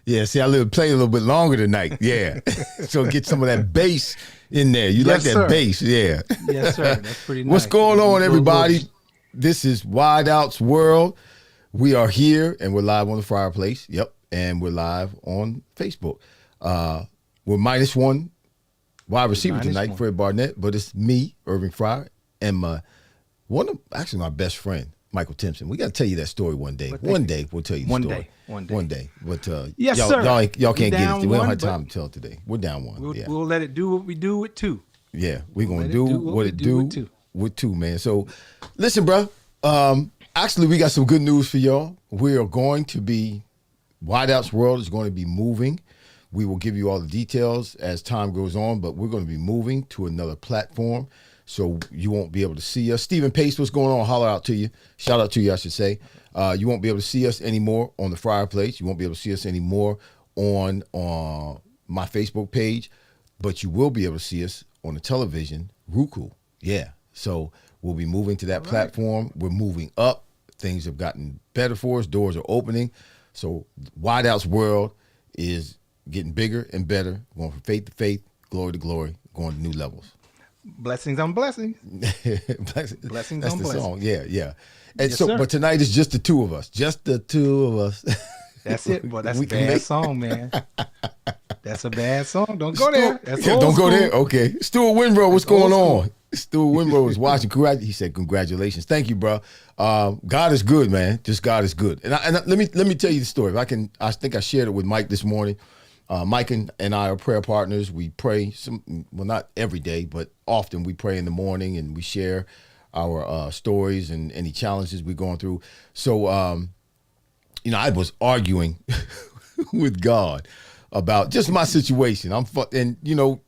Yeah, see, I live playing a little bit longer tonight. Yeah. So get some of that bass in there. You like that bass, yeah. Yes, sir. That's pretty nice. What's going on, everybody? This is Wide Out's World. We are here, and we're live on the Fireplace. Yep, and we're live on Facebook. We're minus one wide receiver tonight, Fred Barnett, but it's me, Irving Fryar, and my best friend, Michael Timpson. We got to tell you that story one day. One day we'll tell you the story. One day. But yes, y'all, sir. Y'all can't get it. We don't have time to tell it today. We're down one. We'll let it do what we do with two. Yeah, we're going to do what it do with two, man. So listen, bro. Actually, we got some good news for y'all. We are going to be, Wide Out's World is going to be moving. We will give you all the details as time goes on, but we're going to be moving to another platform. So you won't be able to see us. Stephen Pace, what's going on? Holler out to you. Shout out to you, I should say. You won't be able to see us anymore on the Fireplace. You won't be able to see us anymore on my Facebook page, but you will be able to see us on the television, Roku. Yeah. So we'll be moving to that platform. We're moving up. Things have gotten better for us. Doors are opening. So Wide Out's World is getting bigger and better, going from faith to faith, glory to glory, going to new levels. Blessings on blessings. Blessings That's on the blessings. song. Yeah. And Yes, so, sir. but tonight is just the two of us. Just the two of us. That's it, boy. That's a bad song, man. That's a bad song. Don't go there. That's old Don't school. go there. Okay. Stuart Winrow, what's going on? Stuart Winrow is watching. He said, "Congratulations, thank you, bro. God is good, man. Just God is good." And let me tell you the story. If I can, I think I shared it with Mike this morning. Mike and I are prayer partners. We pray not every day, but often we pray in the morning and we share our stories and any challenges we're going through. So, I was arguing with God about just my situation.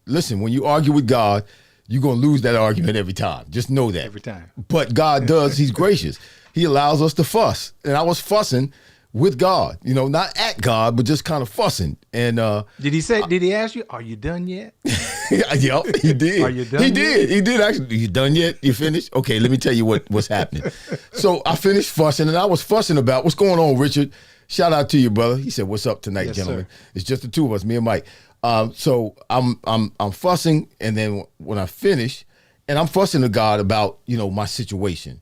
Listen, when you argue with God, you're going to lose that argument every time. Just know that. Every time. But God does. He's gracious. He allows us to fuss. And I was fussing with God, not at God, but just kind of fussing. And did he ask you, are you done yet? Yep, he did. Are you done He did actually. You done yet? You finished? Okay, let me tell you what's happening. So I finished fussing, and I was fussing about what's going on, Richard. Shout out to you, brother. He said, "What's up tonight, gentlemen?" Sir. It's just the two of us, me and Mike. So I'm fussing, and then when I finish, and I'm fussing to God about my situation.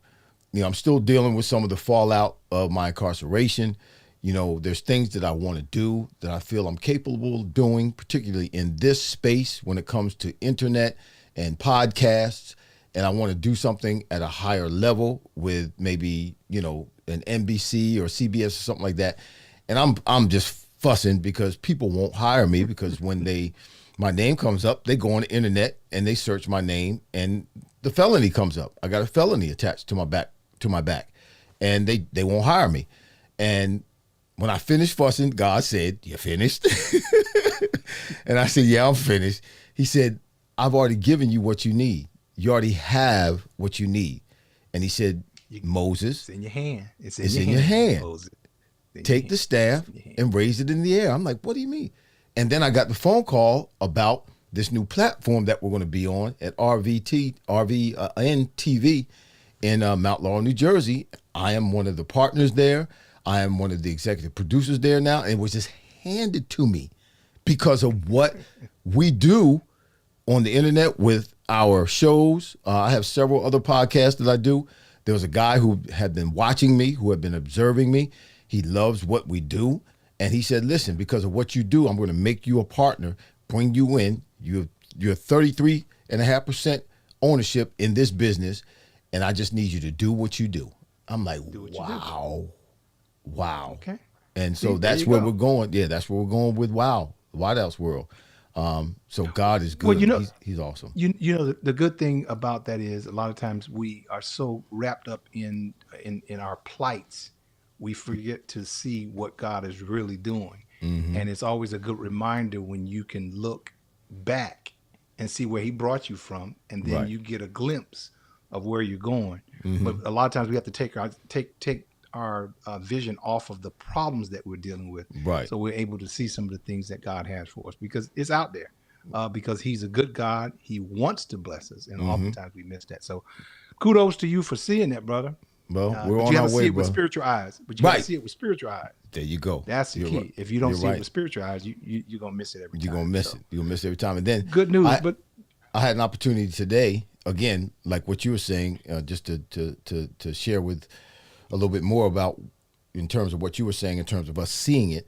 I'm still dealing with some of the fallout of my incarceration. There's things that I want to do that I feel I'm capable of doing, particularly in this space when it comes to internet and podcasts. And I want to do something at a higher level with maybe, an NBC or CBS or something like that. And I'm just fussing because people won't hire me because when my name comes up, they go on the internet and they search my name and the felony comes up. I got a felony attached to my back, and they won't hire me. And when I finished fussing, God said, "You finished?" And I said, "Yeah, I'm finished." He said, "I've already given you what you need. You already have what you need." And he said, "Moses, It's in your hand. It's in your hand. Moses. Take the staff and raise it in the air." I'm like, "What do you mean?" And then I got the phone call about this new platform that we're going to be on at RVN TV in Mount Laurel, New Jersey. I am one of the partners there. I am one of the executive producers there now. And it was just handed to me because of what we do on the internet with our shows. I have several other podcasts that I do. There was a guy who had been watching me, who had been observing me. He loves what we do. And he said, "Listen, because of what you do, I'm going to make you a partner, bring you in. You're 33.5% ownership in this business. And I just need you to do what you do." I'm like, wow. Okay. And so that's where we're going. Yeah, that's where we're going with Wide Out's World. So God is good. Well, he's awesome. The good thing about that is a lot of times we are so wrapped up in our plights, we forget to see what God is really doing. Mm-hmm. And it's always a good reminder when you can look back and see where he brought you from, and then you get a glimpse of where you're going. Mm-hmm. But a lot of times we have to take our vision off of the problems that we're dealing with. Right. So we're able to see some of the things that God has for us because it's out there. Because he's a good God. He wants to bless us. And oftentimes we miss that. So kudos to you for seeing that, brother. Well, we're But on you our have to see way, it with bro. spiritual eyes. But you got to Right. see it with spiritual eyes. There you go. That's the You're key. right. If you don't You're see it right. with spiritual eyes, you're gonna miss it every You're time. gonna miss So, it. You're gonna miss it every time. And then good news, but I had an opportunity today, again, like what you were saying, just to share with a little bit more about in terms of what you were saying in terms of us seeing it.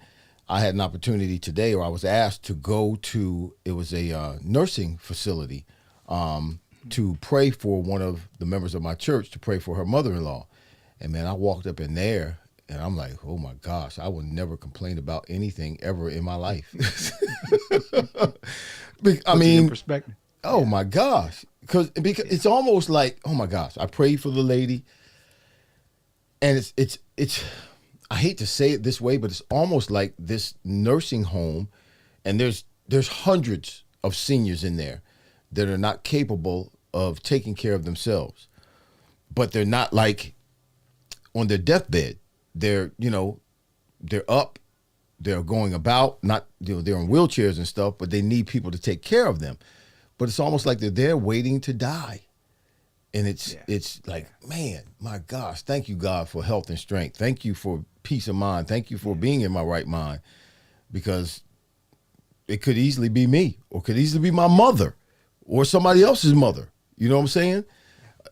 I had an opportunity today, or I was asked to go to. It was a nursing facility to pray for one of the members of my church, to pray for her mother-in-law. And man, I walked up in there. And I'm like, oh my gosh, I will never complain about anything ever in my life. I mean, perspective. Oh my gosh, because it's almost like, oh my gosh, I prayed for the lady, and it's. I hate to say it this way, but it's almost like this nursing home, and there's hundreds of seniors in there that are not capable of taking care of themselves, but they're not like on their deathbed. They're they're up, they're going about, not they're in wheelchairs and stuff, but they need people to take care of them. But it's almost like they're there waiting to die. And it's like, man, my gosh, thank you, God, for health and strength. Thank you for peace of mind. Thank you for being in my right mind, because it could easily be me, or could easily be my mother or somebody else's mother. You know what I'm saying?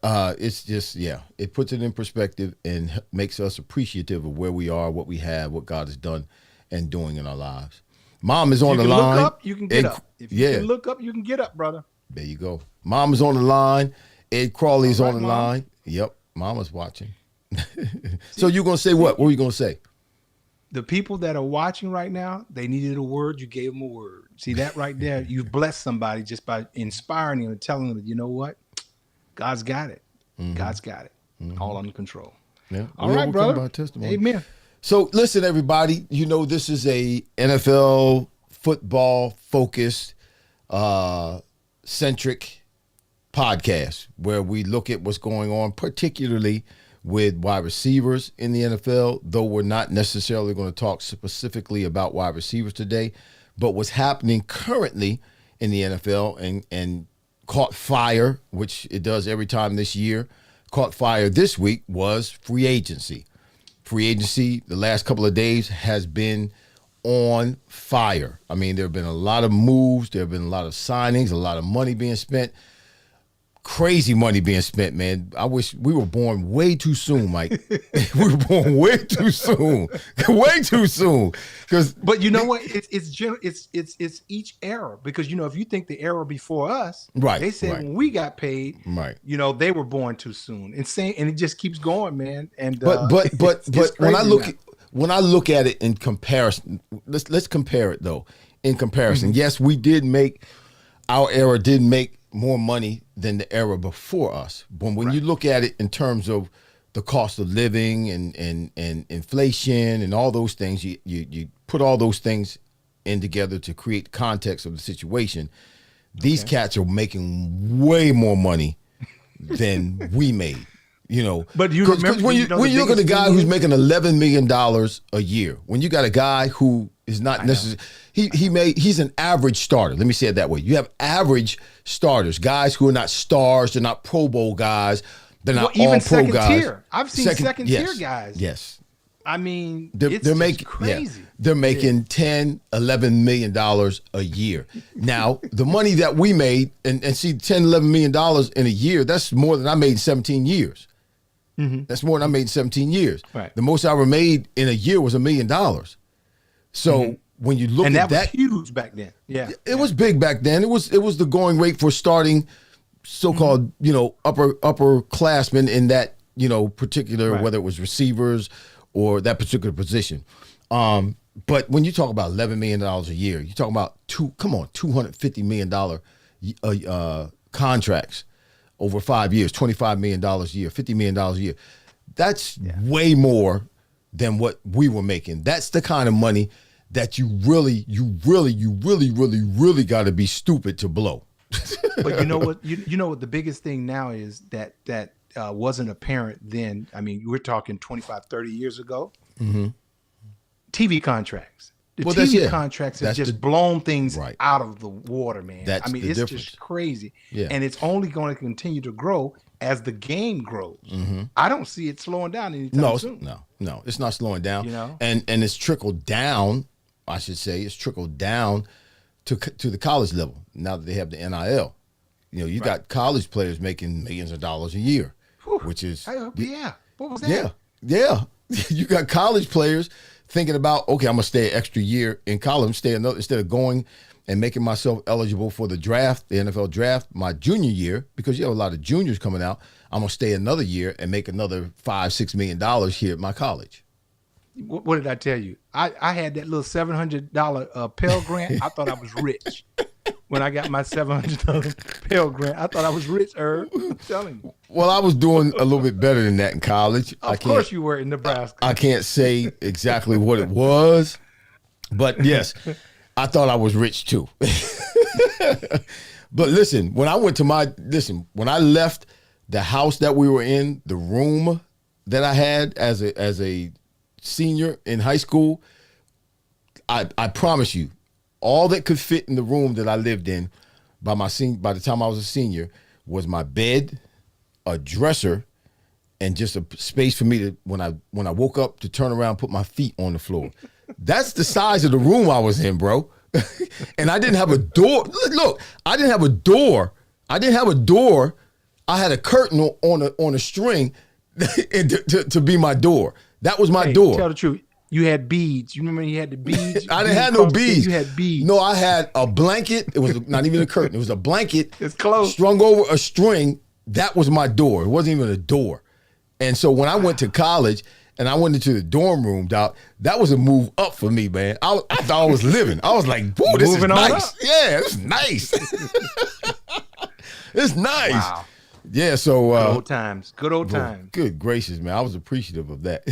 It's just, it puts it in perspective and makes us appreciative of where we are, what we have, what God has done and doing in our lives. Mom is on the line. Look up, you can get up. If you can look up, you can get up, brother. There you go. Mom is on the line. Ed Crawley is on the Mom. line. Yep, Mama's watching. So you're going to say what? What were you going to say? The people that are watching right now, they needed a word. You gave them a word. See that right there? You've blessed somebody just by inspiring them and telling them, you know what? God's got it. Mm-hmm. God's got it. Mm-hmm. All under control. Yeah. All right, brother. By testimony. Amen. So listen, everybody, this is a NFL football focused, centric podcast where we look at what's going on, particularly with wide receivers in the NFL, though we're not necessarily going to talk specifically about wide receivers today, but what's happening currently in the NFL and caught fire, which it does every time this year, caught fire this week, was free agency. Free agency the last couple of days has been on fire. I mean, there have been a lot of moves. There have been a lot of signings, a lot of money being spent. Crazy money being spent, man. I wish we were born way too soon, Mike. We were born way too soon. Way too soon. But you know what? It's each era, because if you think the era before us, right? They said when we got paid, right? They were born too soon. And it just keeps going, man. And but when I look at it in comparison, let's compare it though. In comparison, yes, our era did make more money than the era before us. But when you look at it in terms of the cost of living and inflation and all those things, you put all those things in together to create context of the situation. These cats are making way more money than we made. But you remember when you look at a guy who's making $11 million a year, when you got a guy who is not necessarily, he's an average starter. Let me say it that way. You have average starters, guys who are not stars, they're not Pro Bowl guys, they're not all even pro second guys. Tier. I've seen second tier guys. Yes. I mean, they're making crazy. Yeah, they're making $10, $11 million a year. Now, the money that we made, and see, $10, $11 million in a year, that's more than I made in 17 years. Mm-hmm. That's more than I made in 17 years. Right. The most I ever made in a year was $1 million. So when you look at that, was huge back then. Yeah, it was big back then. It was the going rate for starting so-called upperclassmen in that particular, whether it was receivers or that particular position. But when you talk about $11 million a year, you're talking about $250 million contracts over 5 years, $25 million a year, $50 million a year. That's way more than what we were making. That's the kind of money that you really got to be stupid to blow. But you know what? You know what the biggest thing now is that wasn't apparent then. I mean, we're talking 25, 30 years ago. Mm-hmm. TV contracts. The Well, TV contracts have just blown things right. out of the water, man. That's I mean, the it's difference. just crazy. Yeah. And it's only going to continue to grow as the game grows. Mm-hmm. I don't see it slowing down anytime soon. No, it's not slowing down. You know? And it's trickled down, I should say, it's trickled down to the college level now that they have the NIL. You know, you got college players making millions of dollars a year, which is yeah. What was that? Yeah. You got college players thinking about, okay, I'm gonna stay an extra year in college, instead of going and making myself eligible for the draft, the NFL draft, my junior year, because you have a lot of juniors coming out. I'm gonna stay another year and make another $5-6 million here at my college. What did I tell you? I had that little $700 Pell Grant. I thought I was rich. When I got my $700 Pell Grant, I thought I was rich, Irv. I'm telling you. Well, I was doing a little bit better than that in college. Of course you were in Nebraska. I can't say exactly what it was, but yes, I thought I was rich too. But listen, when I left the house that we were in, the room that I had as a senior in high school, I promise you, all that could fit in the room that I lived in by the time I was a senior was my bed, a dresser, and just a space for me to when I woke up to turn around, put my feet on the floor. That's the size of the room I was in, bro. And I didn't have a door. Look, I didn't have a door. I had a curtain on a string to be my door. That was my door. Tell the truth. You had beads. You remember you had the beads? I didn't have no beads. You had beads. No, I had a blanket. It was not even a curtain. It was a blanket. It's close. Strung over a string. That was my door. It wasn't even a door. And so when I went to college and I went into the dorm room, Doc, that was a move up for me, man. I thought I was living. I was like, "Whoa, this is nice." Yeah, it's nice. It's nice. Wow. Yeah, so good old times. Good gracious, man. I was appreciative of that.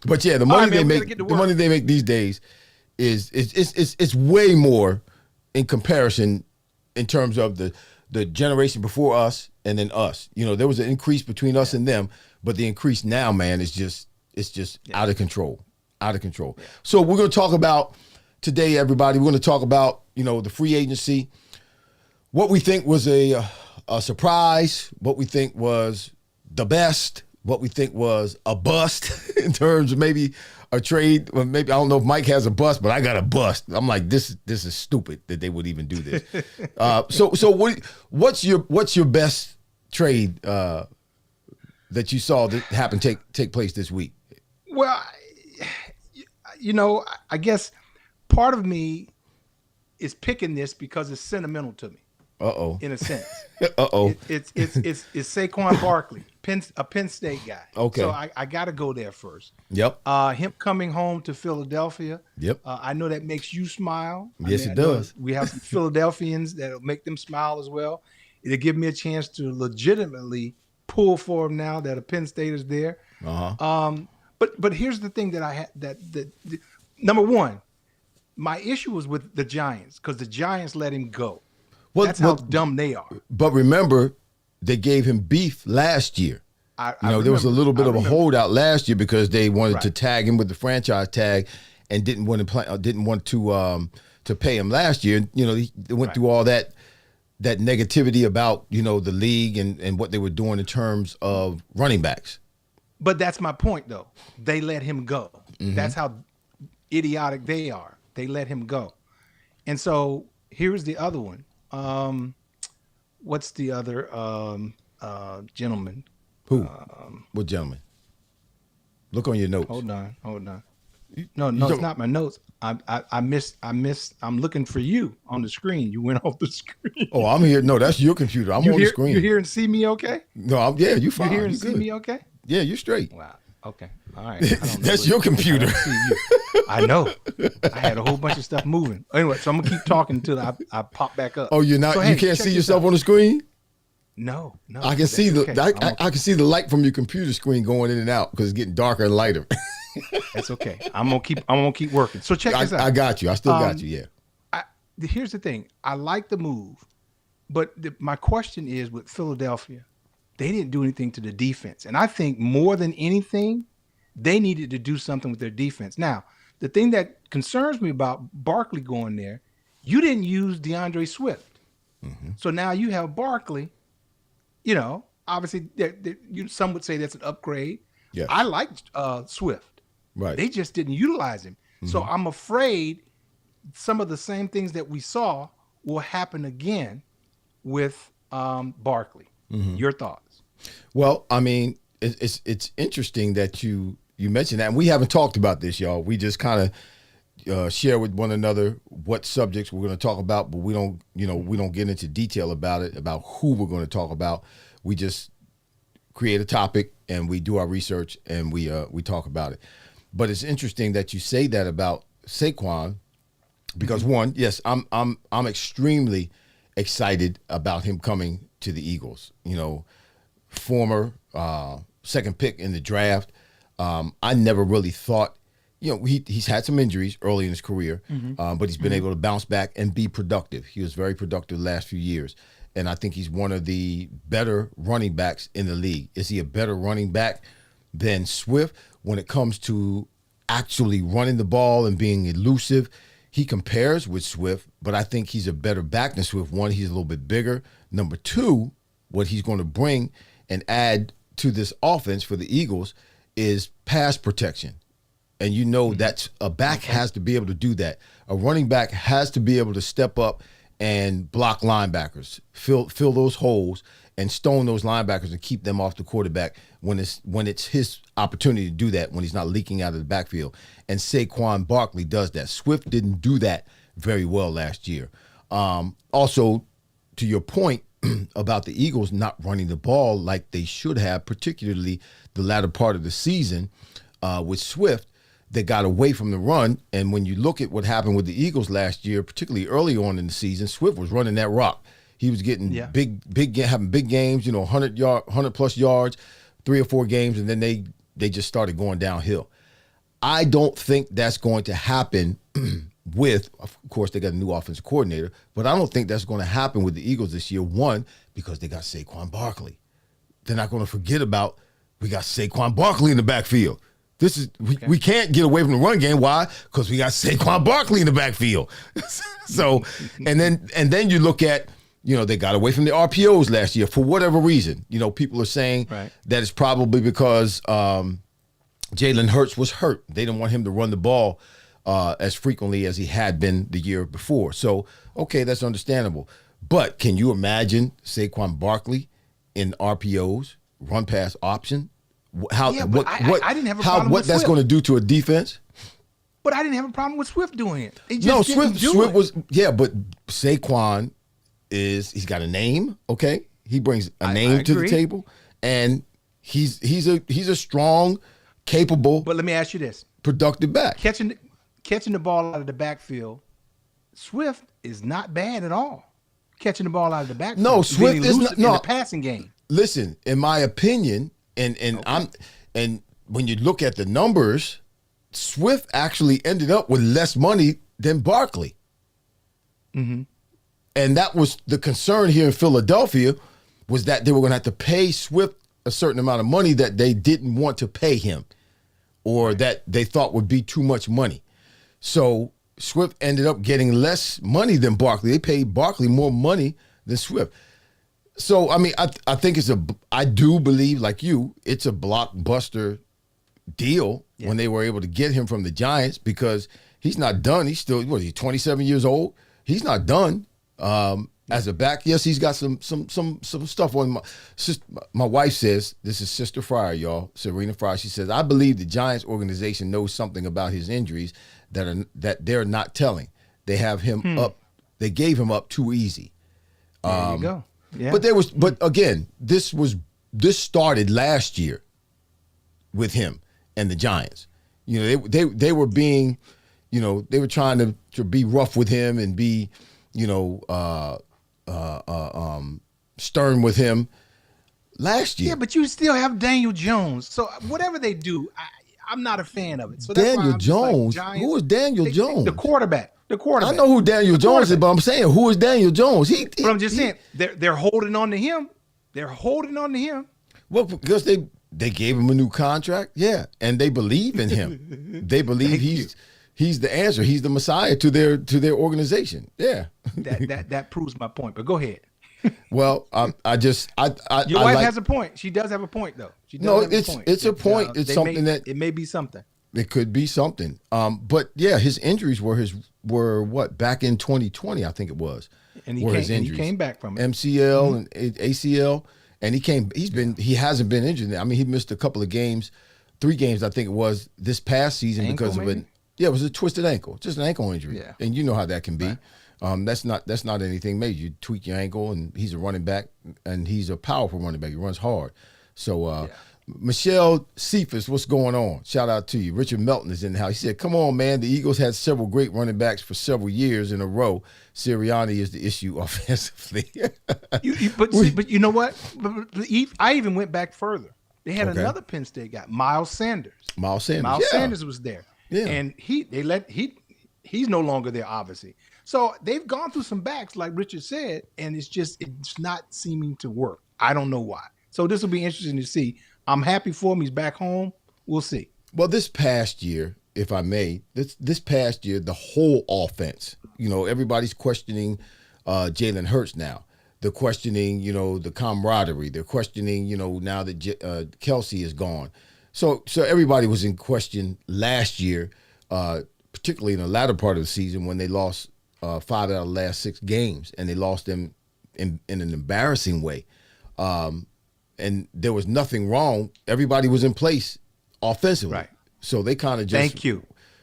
But yeah, the money they make these days is it's way more in comparison in terms of the generation before us and then us. You know, there was an increase between us and them, but the increase now, man, is just out of control. Out of control. Yeah. So we're going to talk about today, everybody. We're going to talk about, you know, the free agency, what we think was a surprise, what we think was the best, what we think was a bust in terms of maybe a trade. Well, maybe I don't know if Mike has a bust, but I got a bust. I'm like, this is stupid that they would even do this. So what's your best trade that you saw that happened take place this week? Well, you know, I guess part of me is picking this because it's sentimental to me. In a sense. It's Saquon Barkley, a Penn State guy. Okay. So I got to go there first. Yep. Him coming home to Philadelphia. Yep. I know that makes you smile. Yes, it does. We have some Philadelphians that'll make them smile as well. It'll give me a chance to legitimately pull for him now that a Penn State is there. But here's the thing that I had that number one, my issue was with the Giants because the Giants let him go. That's how dumb they are. But remember, they gave him beef last year. There was a little bit of a holdout last year because they wanted to tag him with the franchise tag and didn't want to pay him last year. You know, they went through all that negativity about, you know, the league and what they were doing in terms of running backs. But that's my point, though. They let him go. Mm-hmm. That's how idiotic they are. They let him go. And so here's the other one. What's the other gentleman? Who? What gentleman? Look on your notes. Hold on. No, it's not my notes. I missed. I'm looking for you on the screen. You went off the screen. Oh, I'm here. No, that's your computer. I'm on the screen. You hear and see me okay? No, you fine. You hear and see me okay? Yeah, you're straight. Wow. Okay. All right. That's your computer. I know. I had a whole bunch of stuff moving. Anyway, so I'm gonna keep talking until I pop back up. Oh, you're not. So, you can't see yourself on the screen. No. I can see I can see the light from your computer screen going in and out because it's getting darker and lighter. That's okay. I'm gonna keep working. So check this out. I got you. I still got you. Yeah. Here's the thing. I like the move, but my question is with Philadelphia, they didn't do anything to the defense, and I think more than anything, they needed to do something with their defense. Now, the thing that concerns me about Barkley going there, you didn't use DeAndre Swift. So now you have Barkley, obviously some would say that's an upgrade. Yes. I liked Swift. Right. They just didn't utilize him. So I'm afraid some of the same things that we saw will happen again with Barkley. Your thoughts? Well, I mean, it's interesting that you mentioned that, and we haven't talked about this, y'all. We just kind of share with one another what subjects we're going to talk about, but we don't get into detail about it, about who we're going to talk about. We just create a topic and we do our research and we talk about it. But it's interesting that you say that about Saquon, because one, yes, I'm extremely excited about him coming to the Eagles. Former second pick in the draft. I never really thought, he's had some injuries early in his career, but he's been able to bounce back and be productive. He was very productive the last few years. And I think he's one of the better running backs in the league. Is he a better running back than Swift when it comes to actually running the ball and being elusive? He compares with Swift, but I think he's a better back than Swift. One, he's a little bit bigger. Number two, what he's going to bring and add to this offense for the Eagles is pass protection. And that's a back has to be able to do that. A running back has to be able to step up and block linebackers, fill those holes and stone those linebackers and keep them off the quarterback when it's his opportunity to do that, when he's not leaking out of the backfield. And Saquon Barkley does that. Swift didn't do that very well last year. Also, to your point about the Eagles not running the ball like they should have, particularly the latter part of the season with Swift, they got away from the run. And when you look at what happened with the Eagles last year, particularly early on in the season, Swift was running that rock. He was getting having big games, 100 plus yards, 3 or 4 games, and then they just started going downhill. I don't think that's going to happen with, of course, they got a new offensive coordinator, but I don't think that's going to happen with the Eagles this year. One, because they got Saquon Barkley. They're not going to forget about, we got Saquon Barkley in the backfield. We can't get away from the run game. Why? Because we got Saquon Barkley in the backfield. So, and then you look at, they got away from the RPOs last year for whatever reason. People are saying that it's probably because Jalen Hurts was hurt. They didn't want him to run the ball as frequently as he had been the year before. So, okay, that's understandable. But can you imagine Saquon Barkley in RPOs, run pass option? I didn't have a problem what with that's Swift. going to do to a defense? But I didn't have a problem with Swift doing it. Swift was but Saquon he's got a name, okay? He brings a name to the table, and he's a strong, capable. But let me ask you this: productive back. Catching the ball out of the backfield, Swift is not bad at all. Catching the ball out of the backfield. No, Swift is not. No, in the passing game. Listen, in my opinion. And when you look at the numbers, Swift actually ended up with less money than Barkley. And that was the concern here in Philadelphia, was that they were going to have to pay Swift a certain amount of money that they didn't want to pay him, or that they thought would be too much money. So Swift ended up getting less money than Barkley. They paid Barkley more money than Swift. So, I mean, I think I do believe, like you, it's a blockbuster deal when they were able to get him from the Giants, because he's not done. He's still, 27 years old? He's not done as a back. Yes, he's got some stuff on my wife says, this is Sister Fryar, y'all, Serena Fryar. She says, I believe the Giants organization knows something about his injuries that they're not telling. They have him up. They gave him up too easy. There you go. Yeah. But again, this started last year with him and the Giants. They were being, they were trying to be rough with him and be, stern with him last year. Yeah, but you still have Daniel Jones. So whatever they do, I'm not a fan of it. So Daniel Jones? Like, who is Daniel Jones? The quarterback. I know who Daniel Jones is, but I'm saying, who is Daniel Jones? But I'm just saying, they're holding on to him. They're holding on to him. Well, because they gave him a new contract, yeah, and they believe in him. They believe he's the answer. He's the Messiah to their organization. Yeah. That proves my point. But go ahead. Well, your wife has a point. She does have a point, though. It's a point. It's something that it may be something. It could be something. But yeah, his injuries were what, back in 2020, I think it was. And he came back from it. MCL and ACL, and he hasn't been injured. I mean, he missed a couple of games, 3 games, I think it was, this past season because of it. Yeah, it was a twisted ankle, just an ankle injury. Yeah. And you know how that can be. Right. That's not anything major. You tweak your ankle, and he's a running back, and he's a powerful running back. He runs hard. So, Michelle Cephas, what's going on? Shout out to you. Richard Melton is in the house. He said, come on, man. The Eagles had several great running backs for several years in a row. Sirianni is the issue offensively. But you know what? I even went back further. They had another Penn State guy, Miles Sanders. Miles Sanders was there. Yeah. And he's no longer there, obviously. So they've gone through some backs, like Richard said, and it's not seeming to work. I don't know why. So this will be interesting to see. I'm happy for him. He's back home. We'll see. Well, this past year, if I may, this past year, the whole offense, everybody's questioning Jalen Hurts now. They're questioning, the camaraderie. They're questioning, now that Kelsey is gone. So everybody was in question last year, particularly in the latter part of the season when they lost 5 out of the last 6 games, and they lost them in an embarrassing way. And there was nothing wrong. Everybody was in place offensively. Right. So they kind of just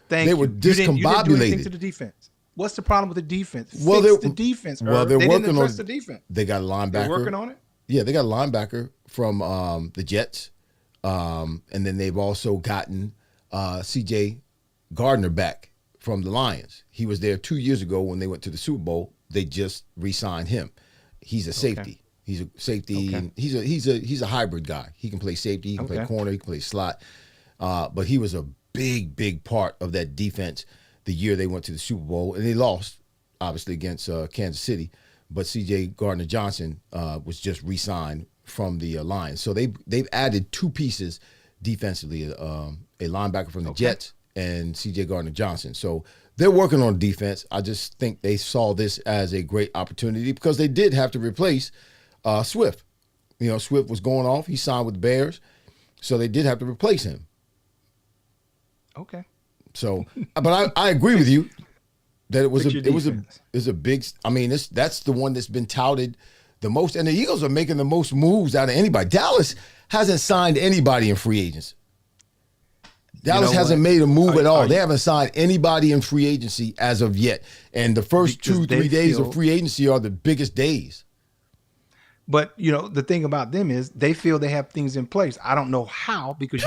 They were discombobulated. You didn't do anything to the defense. What's the problem with the defense? Well, Fix the defense. Well, they working didn't address the defense. They got a linebacker. They're working on it? Yeah, they got a linebacker from the Jets. And then they've also gotten C.J. Gardner back from the Lions. He was there 2 years ago when they went to the Super Bowl. They just re-signed him. He's a safety. Okay. He's a safety. And he's a hybrid guy. He can play safety. He can play corner. He can play slot. But he was a big part of that defense the year they went to the Super Bowl, and they lost obviously against Kansas City. But C.J. Gardner-Johnson was just re-signed from the Lions. So they've added 2 pieces defensively: a linebacker from the Jets and C.J. Gardner-Johnson. So they're working on defense. I just think they saw this as a great opportunity because they did have to replace Swift. Swift was going off. He signed with the Bears, so they did have to replace him. Okay. So, but I agree with you that it was a big. I mean, that's the one that's been touted the most, and the Eagles are making the most moves out of anybody. Dallas hasn't signed anybody in free agents. Dallas hasn't made a move at all. They haven't signed anybody in free agency as of yet, and the first 2-3 days of free agency are the biggest days. But the thing about them is they feel they have things in place. I don't know how, because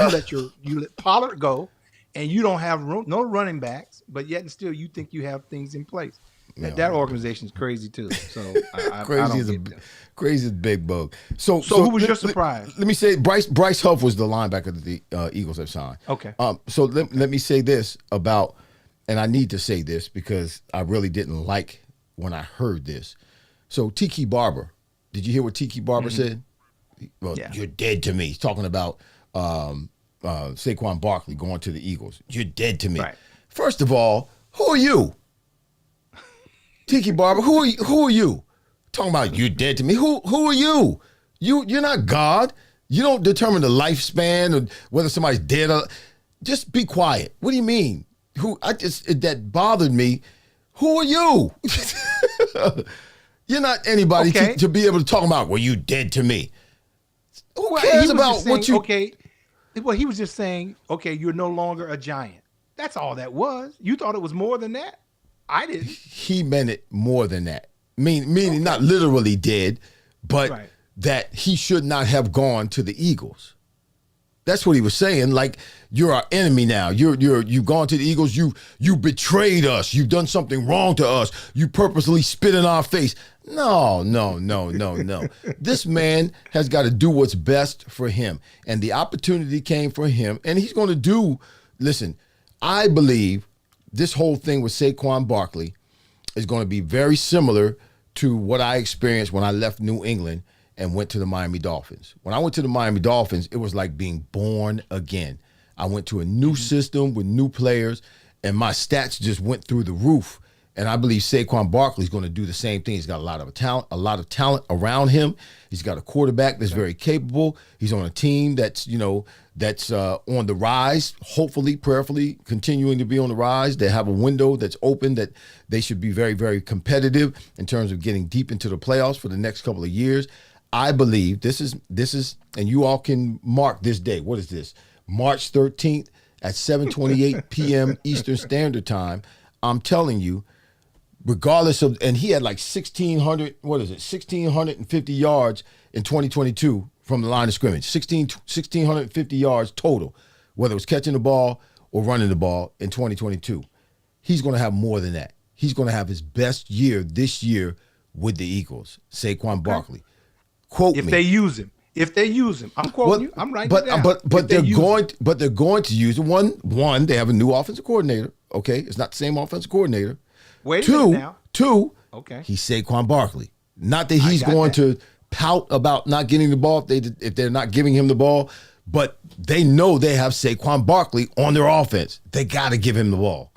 you let Pollard go, and you don't have no running backs, but yet and still you think you have things in place. That organization is crazy too. So crazy is a big bug. So who was your surprise? Let me say Bryce Huff was the linebacker that the Eagles have signed. Okay. So let me say this about, and I need to say this because I really didn't like when I heard this. So Tiki Barber, did you hear what Tiki Barber said? Well, you're dead to me. He's talking about Saquon Barkley going to the Eagles. You're dead to me. Right. First of all, who are you? Tiki Barber, who are you? Talking about you're dead to me. Who are you? You're not God. You don't determine the lifespan or whether somebody's dead or just be quiet. What do you mean? That bothered me. Who are you? You're not anybody to be able to talk about, well, you dead to me. Who cares about what you... Okay. Well, he was just saying, you're no longer a giant. That's all that was. You thought it was more than that? I didn't. He meant it more than that. Meaning not literally dead, but that he should not have gone to the Eagles. That's what he was saying. Like, you're our enemy now. You've gone to the Eagles. You betrayed us. You've done something wrong to us. You purposely spit in our face. No. This man has got to do what's best for him. And the opportunity came for him. And he's going to do, listen, I believe this whole thing with Saquon Barkley is going to be very similar to what I experienced when I left New England and went to the Miami Dolphins. When I went to the Miami Dolphins, it was like being born again. I went to a new system with new players, and my stats just went through the roof. And I believe Saquon Barkley is going to do the same thing. He's got a lot of talent around him. He's got a quarterback that's very capable. He's on a team that's on the rise, hopefully, prayerfully, continuing to be on the rise. They have a window that's open that they should be very, very competitive in terms of getting deep into the playoffs for the next couple of years. I believe this is, and you all can mark this day. What is this? March 13th at 7:28 p.m. Eastern Standard Time. I'm telling you, regardless of, and he had like 1,650 yards in 2022 from the line of scrimmage, 1,650 yards total, whether it was catching the ball or running the ball in 2022. He's going to have more than that. He's going to have his best year this year with the Eagles. Saquon Barkley. Quote me. If they use him. I'm quoting you. I'm writing it down. But they're going to use him. One, they have a new offensive coordinator. Okay, it's not the same offensive coordinator. Wait a minute now. Two, okay, he's Saquon Barkley. Not that he's going to pout about not getting the ball if they're not giving him the ball, but they know they have Saquon Barkley on their offense. They got to give him the ball.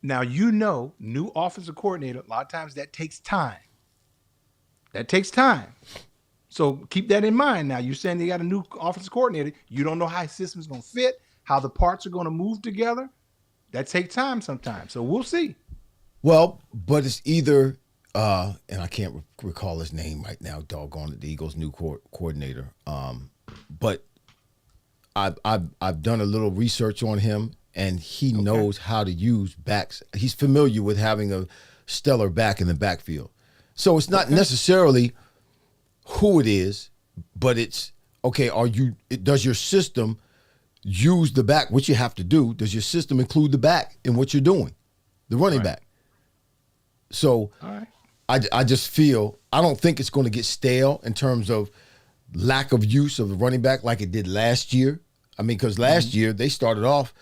Now, new offensive coordinator, a lot of times that takes time. So keep that in mind. Now, you're saying they got a new offensive coordinator. You don't know how his system's going to fit, how the parts are going to move together. That takes time sometimes. So we'll see. Well, but it's either, and I can't recall his name right now, doggone it, the Eagles' new coordinator. But I've done a little research on him, and he knows how to use backs. He's familiar with having a stellar back in the backfield. So it's not necessarily who it is, but it's, okay, does your system use the back, which you have to do? Does your system include the back in what you're doing, the running back? So I just feel, I don't think it's going to get stale in terms of lack of use of the running back like it did last year. I mean, because last year they started off,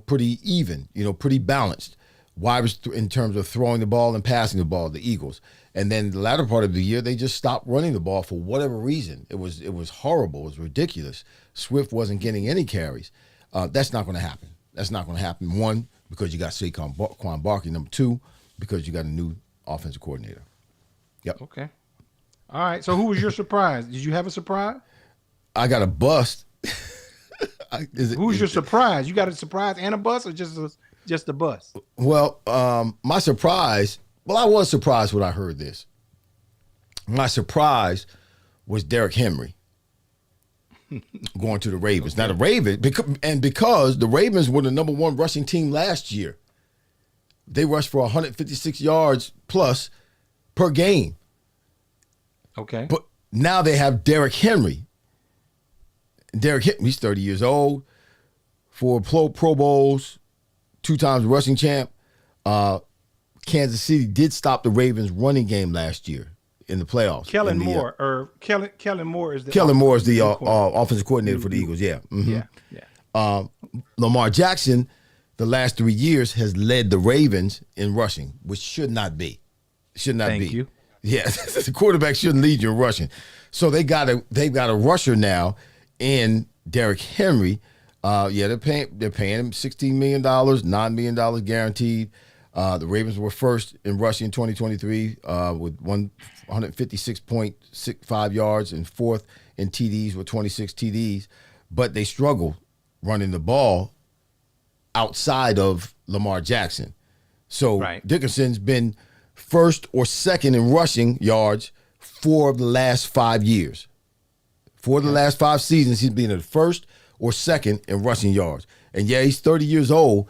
pretty even, pretty balanced. In terms of throwing the ball and passing the ball, the Eagles. And then the latter part of the year, they just stopped running the ball for whatever reason. It was horrible. It was ridiculous. Swift wasn't getting any carries. That's not going to happen. That's not going to happen. One, because you got Saquon Barkley. Number two, because you got a new offensive coordinator. Yep. Okay. All right. So who was your surprise? Did you have a surprise? I got a bust. Who's your surprise? You got a surprise and a bust, or just a bust? Well, my surprise. Well, I was surprised when I heard this. My surprise was Derrick Henry going to the Ravens. Now the Ravens, because the Ravens were the number one rushing team last year. They rushed for 156 yards plus per game. Okay. But now they have Derrick Henry. Derrick Henry, he's 30 years old, 4 Pro Bowls, 2 times rushing champ. Kansas City did stop the Ravens' running game last year in the playoffs. Kellen Moore is the offensive coordinator for the Eagles. Yeah. Mm-hmm. Yeah. Lamar Jackson, the last 3 years, has led the Ravens in rushing, which should not be. Thank you. Yeah, the quarterback shouldn't lead you in rushing. So they've got a rusher now in Derrick Henry. They're paying him $16 million, $9 million guaranteed. The Ravens were first in rushing in 2023 with 156.65 yards and fourth in TDs with 26 TDs, but they struggle running the ball outside of Lamar Jackson. So Dickerson's been first or second in rushing yards 4 of the last 5 years. 4 of the last 5 seasons, he's been the first or second in rushing yards. And yeah, he's 30 years old,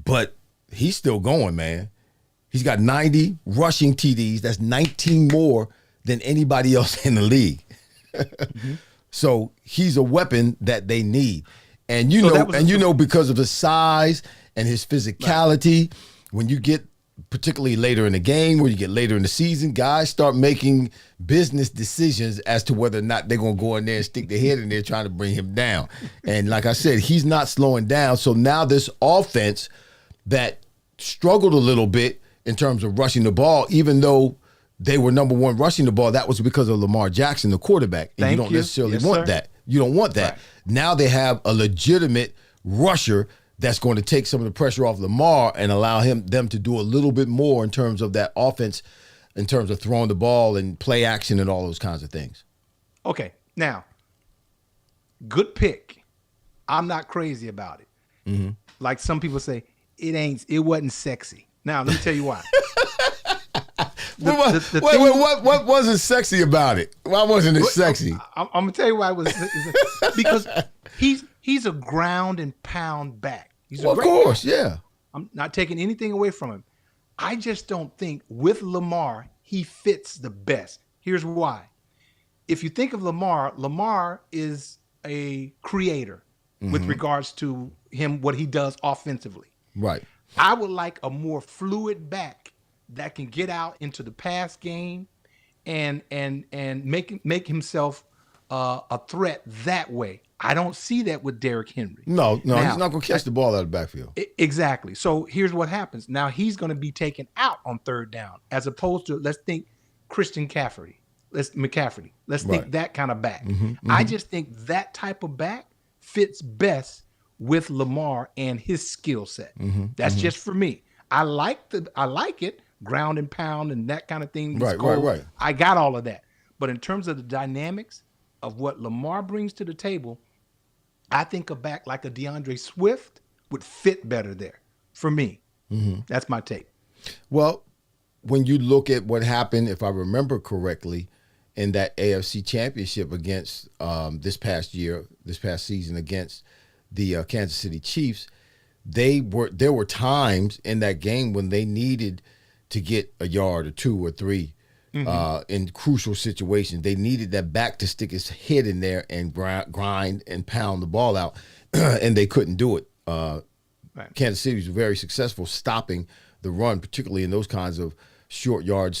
but he's still going, man. He's got 90 rushing TDs. That's 19 more than anybody else in the league. So he's a weapon that they need. And because of his size and his physicality, when you get particularly later in the game, or you get later in the season, guys start making business decisions as to whether or not they're going to go in there and stick their head in there trying to bring him down. And like I said, he's not slowing down. So now this offense that struggled a little bit in terms of rushing the ball, even though they were number one rushing the ball, that was because of Lamar Jackson, the quarterback. And you don't necessarily want that. You don't want that. Right. Now they have a legitimate rusher that's going to take some of the pressure off Lamar and allow them to do a little bit more in terms of that offense, in terms of throwing the ball and play action and all those kinds of things. Okay, now, good pick. I'm not crazy about it. Mm-hmm. Like some people say, it wasn't sexy. Now, let me tell you why. What wasn't sexy about it? Why wasn't it sexy? I'm gonna tell you why it was because he's a ground and pound back. Of course, yeah. I'm not taking anything away from him. I just don't think with Lamar he fits the best. Here's why. If you think of Lamar is a creator with regards to him, what he does offensively. Right. I would like a more fluid back that can get out into the pass game and make himself a threat that way. I don't see that with Derrick Henry. No, now, he's not going to catch the ball out of the backfield. Exactly. So here's what happens. Now he's going to be taken out on third down, as opposed to, let's think Christian McCaffrey. Let's think that kind of back. I just think that type of back fits best with Lamar and his skill set. That's just for me. I like it, ground and pound and that kind of thing. Right. I got all of that. But in terms of the dynamics of what Lamar brings to the table, I think a back like a DeAndre Swift would fit better there for me. That's my take. Well, when you look at what happened, if I remember correctly, in that AFC Championship against this past season against the Kansas City Chiefs, there were times in that game when they needed to get a yard or 2 or 3 in crucial situations. They needed that back to stick his head in there and grind and pound the ball out, and they couldn't do it. Kansas City was very successful stopping the run, particularly in those kinds of short yardage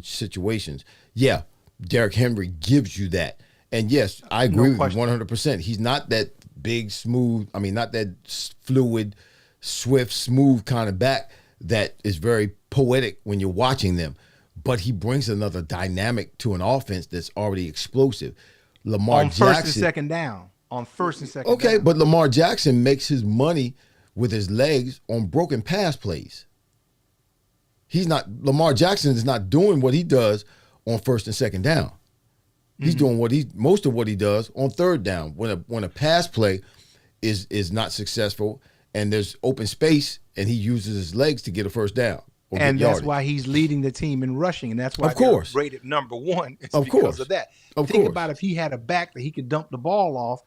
situations. Yeah, Derrick Henry gives you that. And yes, I agree with you 100%. He's not that big, not that fluid, swift, smooth kind of back that is very poetic when you're watching them. But he brings another dynamic to an offense that's already explosive. Lamar Jackson. On first and second down. Okay, but Lamar Jackson makes his money with his legs on broken pass plays. Lamar Jackson is not doing what he does on first and second down. He's doing most of what he does on third down. When a pass play is not successful and there's open space and he uses his legs to get a first down. And that's why he's leading the team in rushing, and that's why they're rated number 1. It's because of that. Think about if he had a back that he could dump the ball off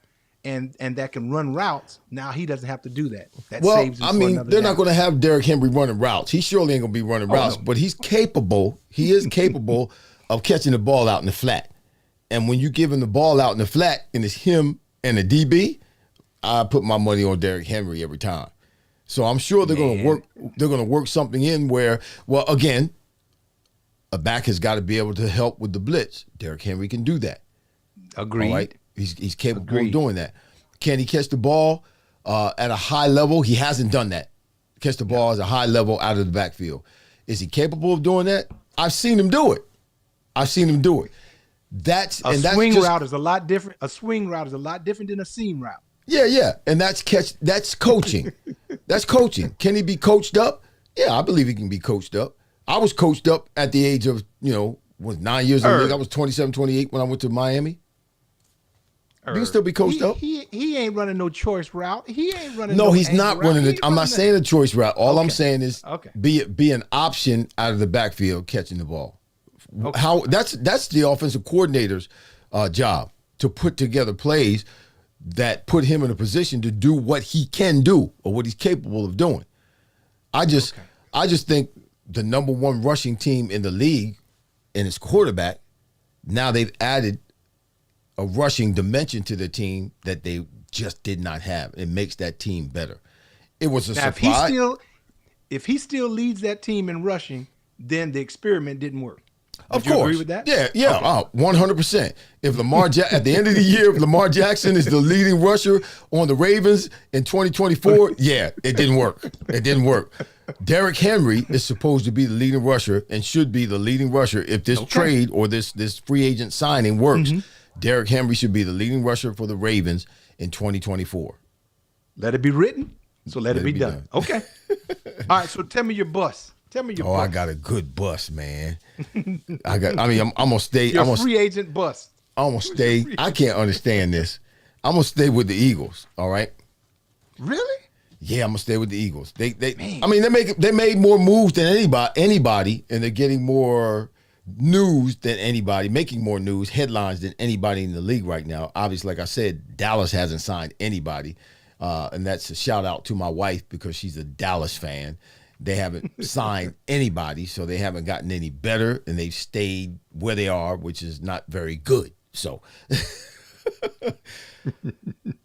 and that can run routes. Now he doesn't have to do that. Saves him they're not going to have Derrick Henry running routes. He surely ain't going to be running routes, but he's capable. He is capable of catching the ball out in the flat. And when you give him the ball out in the flat and it's him and a DB, I put my money on Derrick Henry every time. So I'm sure they're going to work. They're going to work something in where, well, again, a back has got to be able to help with the blitz. Derrick Henry can do that. Agreed. All right? He's capable of doing that. Can he catch the ball at a high level? He hasn't done that. Catch the ball at a high level out of the backfield. Is he capable of doing that? I've seen him do it. A swing route is a lot different. A swing route is a lot different than a seam route. Yeah. And that's coaching. That's coaching. Can he be coached up? Yeah, I believe he can be coached up. I was coached up at the age of, 9 years old. I was 27, 28 when I went to Miami. You can still be coached up. He ain't running no choice route. He ain't running no he's not running it. I'm not saying a choice route. All I'm saying is be an option out of the backfield catching the ball. How that's the offensive coordinator's job, to put together plays that put him in a position to do what he can do or what he's capable of doing. I just think the number 1 rushing team in the league and its quarterback, now they've added a rushing dimension to the team that they just did not have. It makes that team better. It was a surprise. If he still leads that team in rushing, then the experiment didn't work. Of course. You agree with that? Yeah. Okay. 100%. If at the end of the year, if Lamar Jackson is the leading rusher on the Ravens in 2024, yeah, it didn't work. Derrick Henry is supposed to be the leading rusher and should be the leading rusher if this trade or this free agent signing works. Derrick Henry should be the leading rusher for the Ravens in 2024. Let it be written, so let it be done. done. Okay. All right. So tell me your bust. Tell me your Oh, bust. I got a good bust, man. I'm gonna stay. Your free agent bust. I'm gonna stay. I can't understand this. I'm gonna stay with the Eagles. All right. Really? Yeah, I'm gonna stay with the Eagles. They made more moves than anybody, and they're getting more news than anybody, making more news, headlines than anybody in the league right now. Obviously, like I said, Dallas hasn't signed anybody, and that's a shout out to my wife because she's a Dallas fan. They haven't signed anybody, so they haven't gotten any better, and they've stayed where they are, which is not very good. So,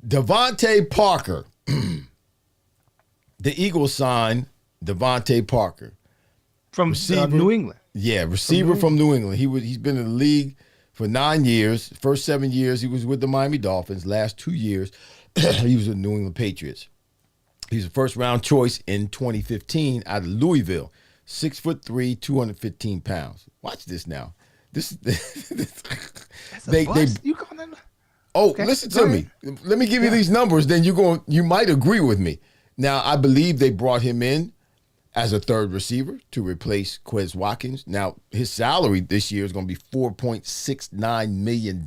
Devontae Parker. The Eagles signed Devontae Parker from New England. Yeah, receiver from New England. He's been in the league for 9 years. First 7 years he was with the Miami Dolphins. Last 2 years he was with the New England Patriots. He's a first round choice in 2015 out of Louisville. 6'3", 215 pounds. Watch this now. That's a bust? You call that? Okay, listen to me. Let me give you these numbers. Then you might agree with me. Now, I believe they brought him in as a third receiver to replace Quez Watkins. Now, his salary this year is going to be $4.69 million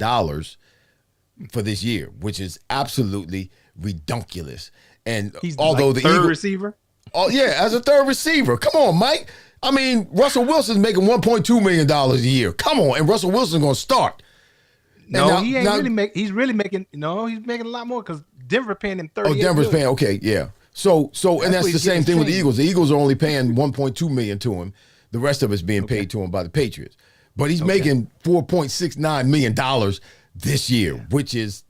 for this year, which is absolutely redunculous. And he's although like the third receiver? Oh, yeah, as a third receiver. Come on, Mike. I mean, Russell Wilson's making $1.2 million a year. Come on, and Russell Wilson's going to start. No, he ain't really making. He's really making. No, he's making a lot more because Denver paying him 38. Oh, Denver's paying. Okay, yeah. So, and that's the same thing with the Eagles. The Eagles are only paying $1.2 million to him. The rest of it's being paid to him by the Patriots. But he's making $4.69 million this year, which is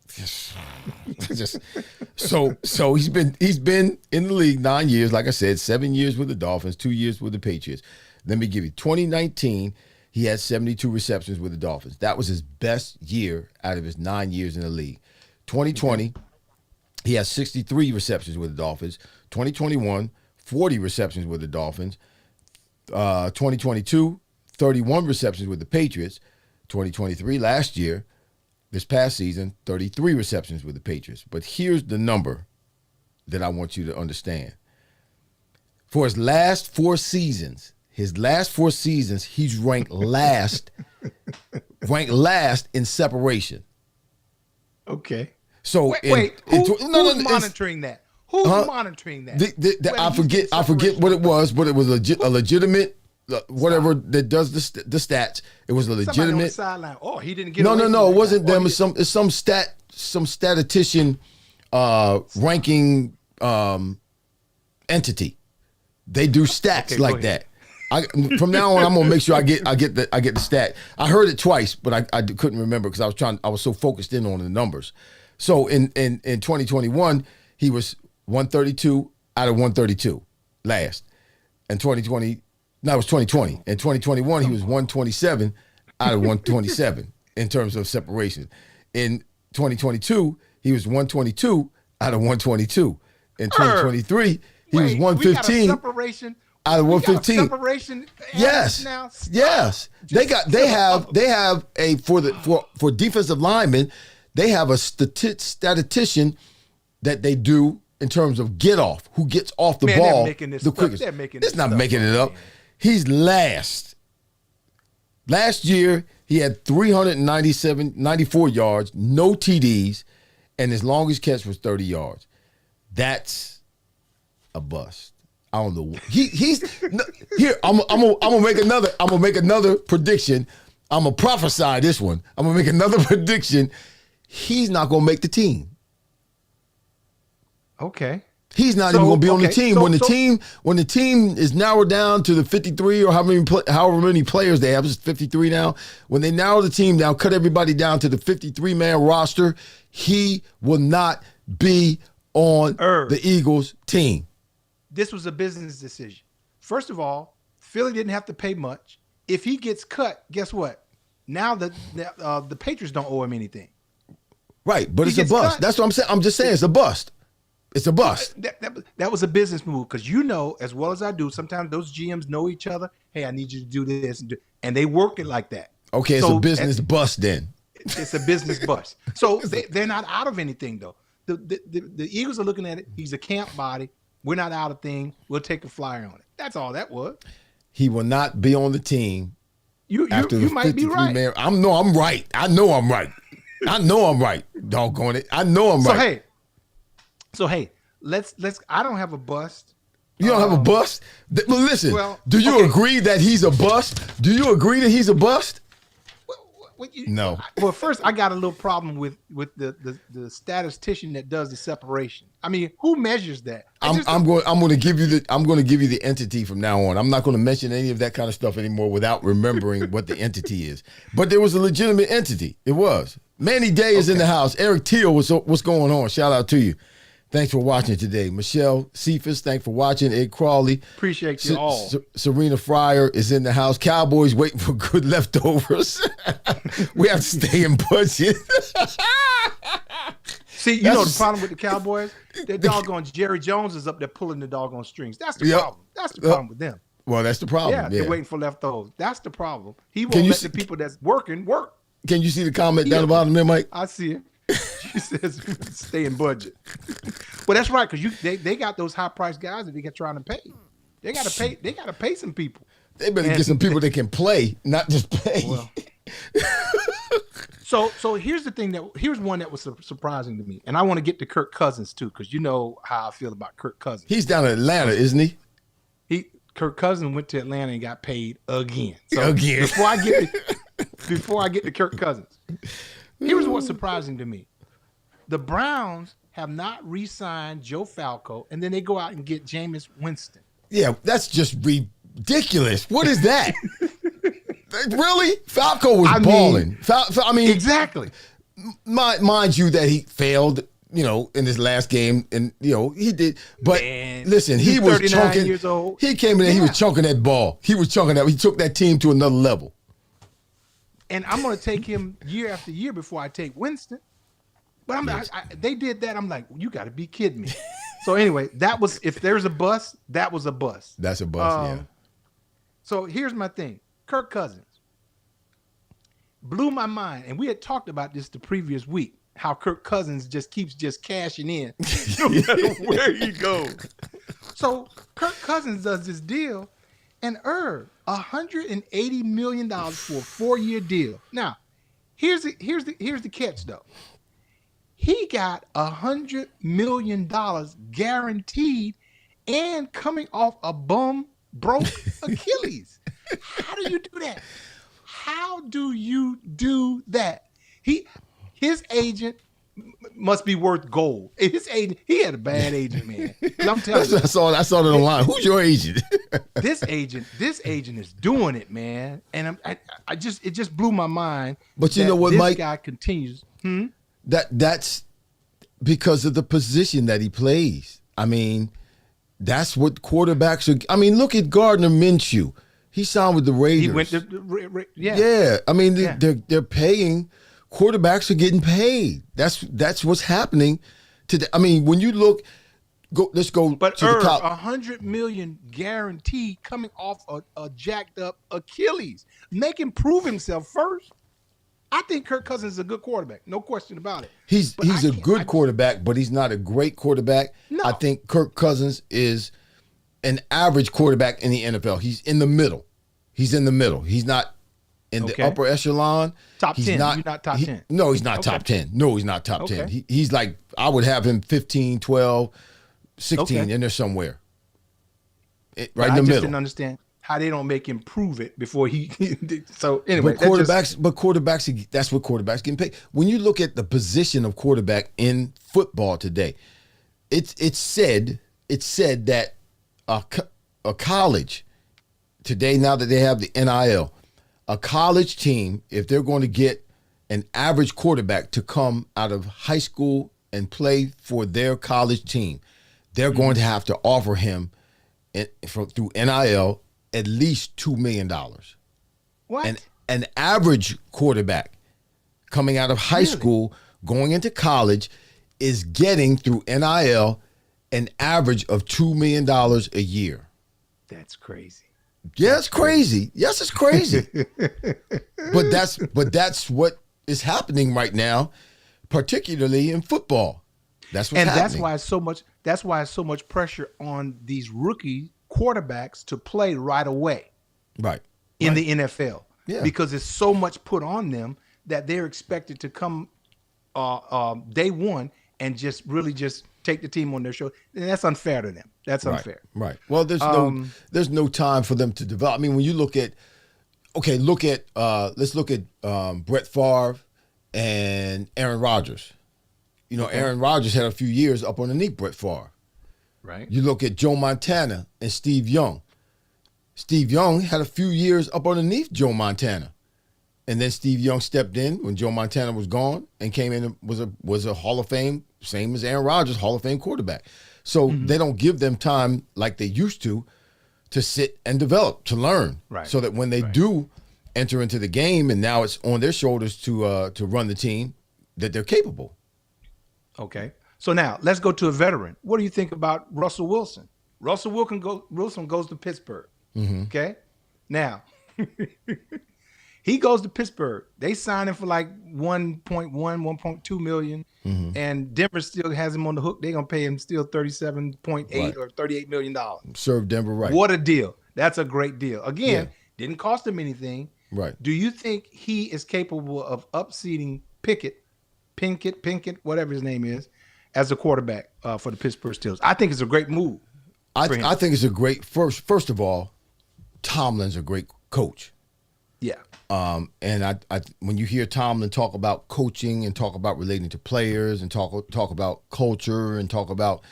just so he's been in the league 9 years. Like I said, 7 years with the Dolphins, 2 years with the Patriots. Let me give you 2019. He had 72 receptions with the Dolphins. That was his best year out of his 9 years in the league. 2020. He has 63 receptions with the Dolphins. 2021, 40 receptions with the Dolphins. 2022, 31 receptions with the Patriots. 2023, last year, this past season, 33 receptions with the Patriots. But here's the number that I want you to understand. For his last 4 seasons, he's ranked last in separation. Okay. So who's monitoring that? Who's monitoring that? I forget what it was, but it was a legitimate whatever that does the stats. It was a legitimate on the sideline. Oh, he didn't get. No. It wasn't them. It's some statistician ranking entity. They do stats like that. From now on, I'm gonna make sure I get the stat. I heard it twice, but I couldn't remember because I was so focused in on the numbers. So in 2021, he was 132 out of 132 last. In 2020, no, it was 2020. In 2021, he was 127 out of 127 in terms of separation. In 2022, he was 122 out of 122. In 2023, he was 115 out of 115. Separation. Yes. Now. Yes. They have a for defensive linemen. They have a statistician that they do in terms of who gets off the ball the quickest. It's not making it up. He's last. Last year, he had 94 yards, no TDs, and his longest catch was 30 yards. That's a bust. I don't know. He's here. I'm gonna make another prediction. I'm gonna prophesy this one. I'm gonna make another prediction. He's not going to make the team. Okay. He's not even going to be on the team. When the team is narrowed down to the 53 or however many players they have, it's 53 now. When they narrow the team down, cut everybody down to the 53-man roster, he will not be on the Eagles team. This was a business decision. First of all, Philly didn't have to pay much. If he gets cut, guess what? Now the Patriots don't owe him anything. Right, but it's a bust. That's what I'm saying. I'm just saying it's a bust. It's a bust. That was a business move because as well as I do, sometimes those GMs know each other. Hey, I need you to do this, and they work it like that. Okay, it's a business bust then. It's a business bust. So they're not out of anything though. The Eagles are looking at it. He's a camp body. We're not out of thing. We'll take a flyer on it. That's all that was. He will not be on the team. You might be right. I'm right. I know I'm right. I know I'm right. Doggone it. I know I'm right. So hey, let's. I don't have a bust. You don't have a bust? Well, listen. Do you agree that he's a bust? Do you agree that he's a bust? No. Well, first I got a little problem with the statistician that does the separation. I mean, who measures that? I'm going to give you the entity from now on. I'm not going to mention any of that kind of stuff anymore without remembering what the entity is. But there was a legitimate entity. It was. Manny Day is in the house. Eric Teal, what's going on? Shout out to you. Thanks for watching today. Michelle Cephas, thanks for watching. Ed Crawley. Appreciate you all. Serena Fryer is in the house. Cowboys waiting for good leftovers. We have to stay in budget. See, you know the problem with the Cowboys? That doggone Jerry Jones is up there pulling the doggone strings. That's the problem. That's the problem with them. Well, that's the problem. Yeah, they're waiting for leftovers. That's the problem. He won't let the people that's working work. Can you see the comment down the bottom there, Mike? I see it. She says, "Stay in budget." Well, that's right, because they got those high priced guys that they get trying to pay. They got to pay. They got to pay some people. They better get some people that can play, not just pay. Well, so here's the thing here's one that was surprising to me, and I want to get to Kirk Cousins too, because you know how I feel about Kirk Cousins. He's down in Atlanta, isn't he? Kirk Cousins went to Atlanta and got paid again. So again. Before I get to Kirk Cousins. Here's what's surprising to me. The Browns have not re-signed Joe Flacco, and then they go out and get Jameis Winston. Yeah, that's just ridiculous. What is that? Really? Falco was balling. I mean, exactly. Mind you that he failed, in his last game, and he did. But listen, he was chunking. Years old. He came in there. He was chunking that ball. He took that team to another level. And I'm going to take him year after year before I take Winston. But they did that. I'm like, you got to be kidding me. So anyway, if there's a bust, that was a bust. That's a bust, yeah. So here's my thing. Kirk Cousins blew my mind. And we had talked about this the previous week, how Kirk Cousins just keeps cashing in no matter where he goes. So Kirk Cousins does this deal and $180 million for a 4-year deal. Now, here's the catch though. He got $100 million guaranteed and coming off a broke Achilles. How do you do that? How do you do that? His agent must be worth gold. His agent, he had a bad agent, man. I'm telling you. I saw it online. Who's your agent? This agent is doing it, man. And it just blew my mind. But you know what, Mike? This guy continues. That's because of the position that he plays. I mean, that's what quarterbacks are. I mean, look at Gardner Minshew. He signed with the Raiders. He went to Yeah. I mean, they're paying. Quarterbacks are getting paid. That's what's happening today. I mean, when you look, let's go but to the top. $100 million guaranteed coming off a jacked up Achilles. Make him prove himself first. I think Kirk Cousins is a good quarterback. No question about it. He's a good quarterback, but he's not a great quarterback. No. I think Kirk Cousins is an average quarterback in the NFL. He's in the middle. He's not in the upper echelon. Top 10. He's not top 10. No, he's not top 10. No, he's not top 10. He's like, I would have him 15, 12, 16 in there somewhere. Right in the middle. I just didn't understand how they don't make him prove it before he. So anyway. But quarterbacks, that's what quarterbacks getting paid. When you look at the position of quarterback in football today, it's said that a college today, now that they have the NIL, a college team, if they're going to get an average quarterback to come out of high school and play for their college team, they're going to have to offer him through NIL at least $2 million. What? An average quarterback coming out of high school, going into college, is getting through NIL an average of $2 million a year. That's crazy. Yeah, it's crazy. Yes, it's crazy. but that's what is happening right now, particularly in football. That's what's And happening. that's why it's so much pressure on these rookie quarterbacks to play right away Right. in Right. the NFL. Yeah. Because there's so much put on them that they're expected to come day one and just take the team on their shoulder. And that's unfair to them. That's Right. unfair. Right. Well, there's no time for them to develop. I mean, when you look at let's look at Brett Favre and Aaron Rodgers. You know, Aaron Rodgers had a few years up underneath Brett Favre. Right. You look at Joe Montana and Steve Young. Steve Young had a few years up underneath Joe Montana. And then Steve Young stepped in when Joe Montana was gone and came in and was a Hall of Fame, same as Aaron Rodgers, Hall of Fame quarterback. So they don't give them time like they used to sit and develop, to learn. Right. So that when they do enter into the game and now it's on their shoulders to run the team, that they're capable. Okay. So now let's go to a veteran. What do you think about Russell Wilson? Russell Wilson goes to Pittsburgh. Okay. Now, he goes to Pittsburgh. They sign him for like 1.2 million. And Denver still has him on the hook. They're going to pay him still 37.8 or $38 million. Serve Denver right. What a deal. That's a great deal. Again, didn't cost him anything. Right. Do you think he is capable of upseating Pinkett, whatever his name is, as a quarterback for the Pittsburgh Steelers? I think it's a great move. I think it's a great first of all, Tomlin's a great coach. Yeah. And I when you hear Tomlin talk about coaching and talk about relating to players and talk about culture and talk about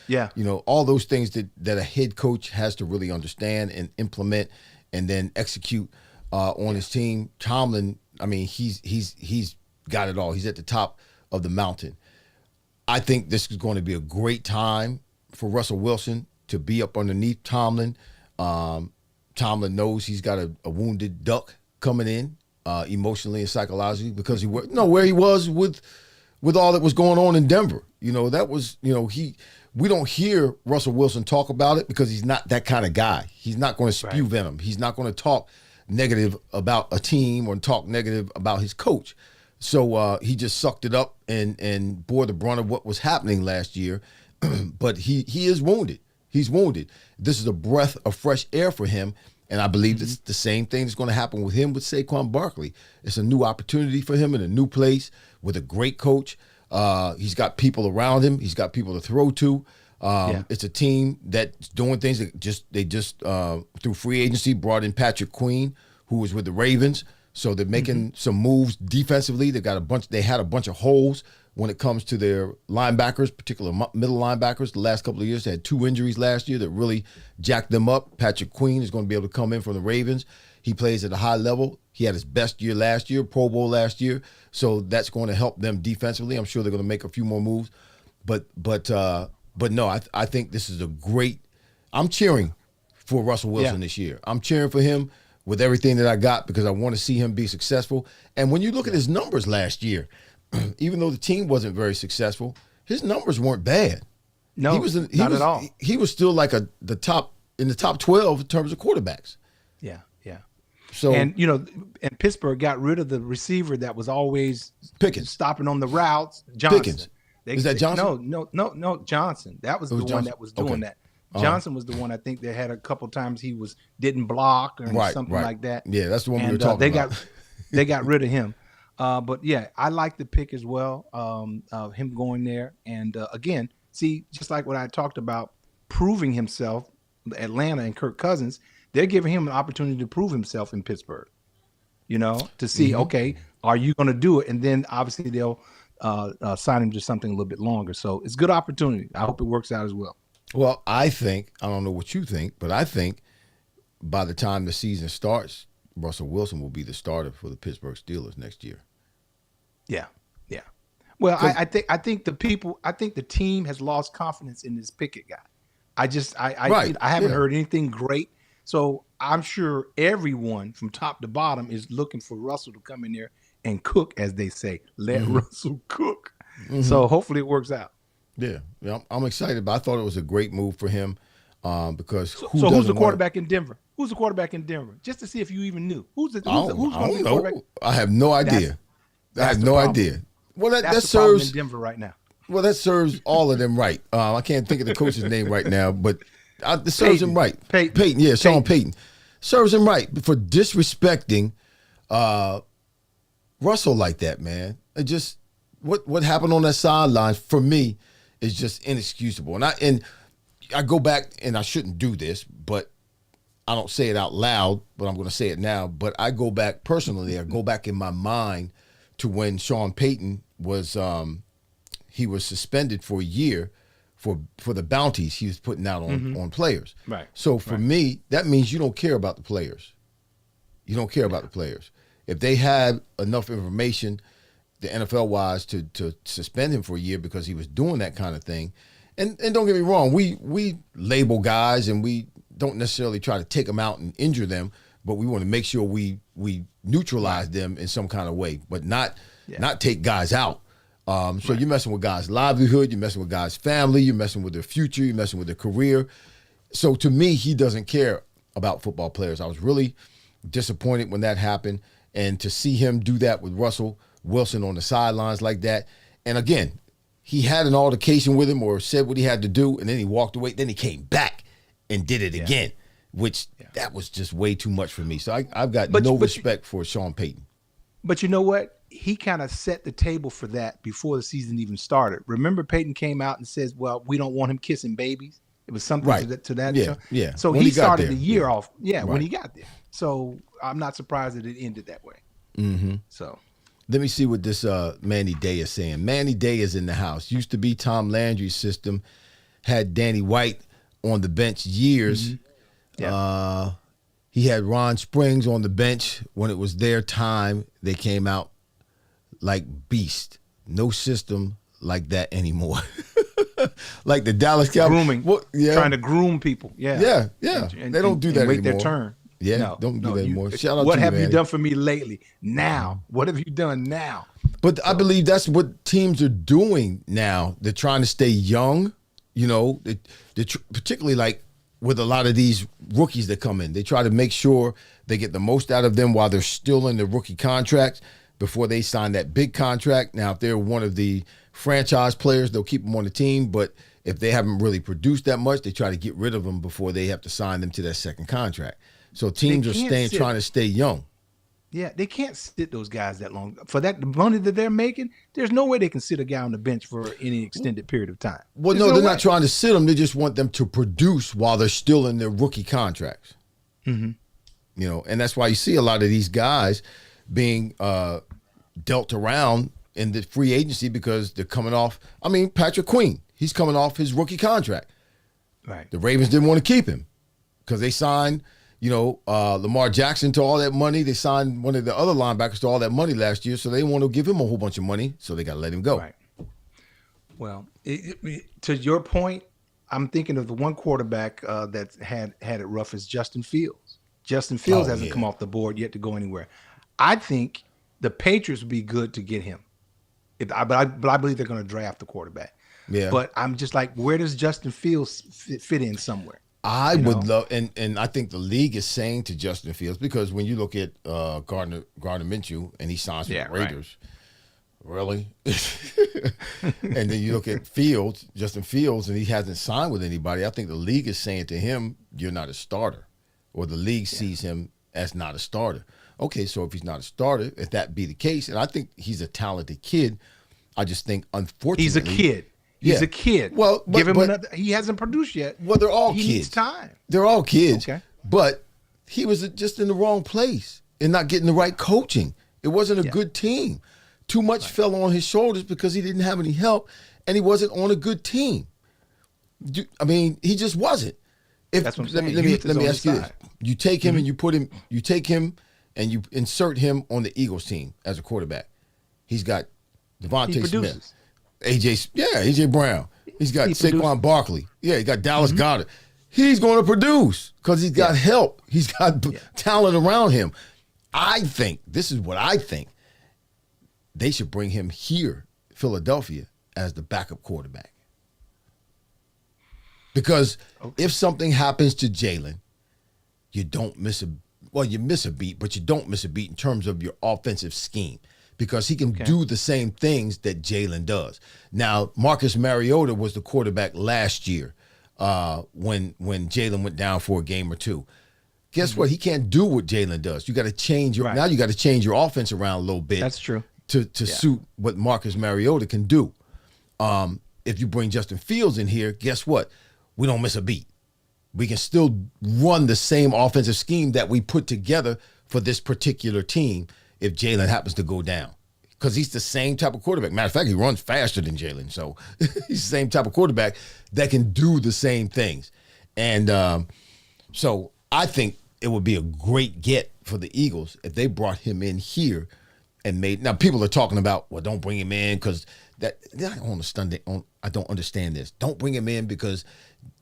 all those things that a head coach has to really understand and implement and then execute on his team. Tomlin, I mean, he's got it all. He's at the top of the mountain. I think this is going to be a great time for Russell Wilson to be up underneath Tomlin. Tomlin knows he's got a wounded duck coming in emotionally and psychologically because where he was with all that was going on in Denver. That was, we don't hear Russell Wilson talk about it because he's not that kind of guy. He's not going to spew venom. He's not going to talk negative about a team or talk negative about his coach. So he just sucked it up and bore the brunt of what was happening last year. But he is wounded. He's wounded. This is a breath of fresh air for him. And I believe it's the same thing that's going to happen with him with Saquon Barkley. It's a new opportunity for him in a new place with a great coach. He's got people around him. He's got people to throw to. It's a team that's doing things that they just through free agency brought in Patrick Queen, who was with the Ravens. So they're making some moves defensively. They had a bunch of holes when it comes to their linebackers, particularly middle linebackers. The last couple of years, they had 2 injuries last year that really jacked them up. Patrick Queen is going to be able to come in from the Ravens. He plays at a high level. He had his best year last year, Pro Bowl last year. So that's going to help them defensively. I'm sure they're going to make a few more moves. But no, I think this is a great – I'm cheering for Russell Wilson this year. I'm cheering for him with everything that I got because I want to see him be successful. And when you look at his numbers last year, even though the team wasn't very successful, his numbers weren't bad. No, not at all. He was still like in the top 12 in terms of quarterbacks. Yeah. So and Pittsburgh got rid of the receiver that was always Pickens stopping on the routes. Johnson. Pickens. Is that Johnson? No, Johnson. That was the one that was doing that. Johnson was the one I think that had a couple times he didn't block or something like that. Yeah, that's the one we were talking about. They got rid of him. But yeah, I like the pick as well. Him going there and again, see, just like what I talked about, proving himself, Atlanta and Kirk Cousins, they're giving him an opportunity to prove himself in Pittsburgh. To see, okay, are you going to do it? And then obviously they'll sign him to something a little bit longer. So it's a good opportunity. I hope it works out as well. Well, I don't know what you think, but I think by the time the season starts, Russell Wilson will be the starter for the Pittsburgh Steelers next year. Yeah. Well, I think the team has lost confidence in this Pickett guy. I haven't heard anything great. So I'm sure everyone from top to bottom is looking for Russell to come in there and cook, as they say. Let Russell cook. So hopefully it works out. Yeah, I'm excited, but I thought it was a great move for him because who's the quarterback in Denver? Who's the quarterback in Denver? Just to see if you even knew. Who's going to be the quarterback? I have no idea. I have no idea. Well, that that's the serves problem in Denver right now. Well, that serves all of them right. I can't think of the coach's name right now, but it serves him right. Peyton, yeah, Sean Payton. Serves him right for disrespecting Russell like that, man. It just what happened on that sideline for me is just inexcusable. And I go back, and I shouldn't do this, but I don't say it out loud, but I'm going to say it now. But I go back personally. I go back in my mind to when Sean Payton was he was suspended for a year for the bounties he was putting out on players. Right. So for me, that means you don't care about the players. You don't care about the players. If they had enough information, the NFL wise, to suspend him for a year because he was doing that kind of thing. And don't get me wrong, we label guys and we don't necessarily try to take them out and injure them, but we want to make sure we neutralize them in some kind of way, but not take guys out. So you're messing with guys' livelihood, you're messing with guys' family, you're messing with their future, you're messing with their career. So to me, he doesn't care about football players. I was really disappointed when that happened, and to see him do that with Russell Wilson on the sidelines like that. And again, he had an altercation with him or said what he had to do, and then he walked away. Then he came back and did it again, which that was just way too much for me. So I've got no respect for Sean Payton. But you know what? He kind of set the table for that before the season even started. Remember, Payton came out and says, well, we don't want him kissing babies. It was something to that. Yeah, yeah. So he started the year off, when he got there. So I'm not surprised that it ended that way. Mm-hmm. So let me see what this Manny Day is saying. Manny Day is in the house. Used to be Tom Landry's system. Had Danny White on the bench years. Mm-hmm. Yeah. He had Ron Springs on the bench when it was their time. They came out like beast. No system like that anymore. Like the Dallas Cowboys. Grooming. Trying to groom people. Yeah. And they don't do that wait anymore. their turn. Yeah, don't do that anymore. Shout out what to have you, you done for me lately? Now. What have you done now? But I believe that's what teams are doing now. They're trying to stay young, you know, particularly like with a lot of these rookies that come in. They try to make sure they get the most out of them while they're still in the rookie contract before they sign that big contract. Now, if they're one of the franchise players, they'll keep them on the team. But if they haven't really produced that much, they try to get rid of them before they have to sign them to that second contract. So teams are trying to stay young. Yeah, they can't sit those guys that long. For that the money that they're making, there's no way they can sit a guy on the bench for any extended period of time. Well, no, they're not trying to sit them. They just want them to produce while they're still in their rookie contracts. Mm-hmm. You know, and that's why you see a lot of these guys being dealt around in the free agency because they're coming off. I mean, Patrick Queen, he's coming off his rookie contract. Right. The Ravens didn't want to keep him because they signed, Lamar Jackson to all that money. They signed one of the other linebackers to all that money last year, so they didn't want to give him a whole bunch of money, so they got to let him go. Right. Well, to your point, I'm thinking of the one quarterback that had it rough is Justin Fields. Justin Fields hasn't come off the board yet to go anywhere. I think the Patriots would be good to get him. But I believe they're going to draft the quarterback. Yeah. But I'm just like, where does Justin Fields fit in somewhere? I would love, and I think the league is saying to Justin Fields, because when you look at Gardner Minshew and he signs with the Raiders, really? And then you look at Justin Fields, and he hasn't signed with anybody. I think the league is saying to him, you're not a starter, or the league sees him as not a starter. Okay, so if he's not a starter, if that be the case, and I think he's a talented kid, I just think, unfortunately, he's a kid. He's a kid. Well, give him another. He hasn't produced yet. Well, they're all kids. He needs time. They're all kids. Okay. But he was just in the wrong place and not getting the right coaching. It wasn't a good team. Too much fell on his shoulders because he didn't have any help, and he wasn't on a good team. I mean, he just wasn't. That's what I'm saying. Let me ask you this: you take him and you take him and you insert him on the Eagles team as a quarterback. He's got Devontae Smith. AJ Brown. He's got Saquon Barkley. Yeah, he got Dallas Goedert. He's going to produce because he's got help. He's got talent around him. This is what I think. They should bring him here, Philadelphia, as the backup quarterback. Because if something happens to Jalen, you miss a beat, but you don't miss a beat in terms of your offensive scheme. because he can do the same things that Jalen does. Now, Marcus Mariota was the quarterback last year when Jalen went down for a game or two. Guess what? He can't do what Jalen does. You got to change now you got to change your offense around a little bit. That's true. To suit what Marcus Mariota can do. If you bring Justin Fields in here, guess what? We don't miss a beat. We can still run the same offensive scheme that we put together for this particular team if Jalen happens to go down. Because he's the same type of quarterback. Matter of fact, he runs faster than Jalen. So he's the same type of quarterback that can do the same things. And so I think it would be a great get for the Eagles if they brought him in here and made. Now, people are talking about, well, don't bring him in because I don't understand this. Don't bring him in because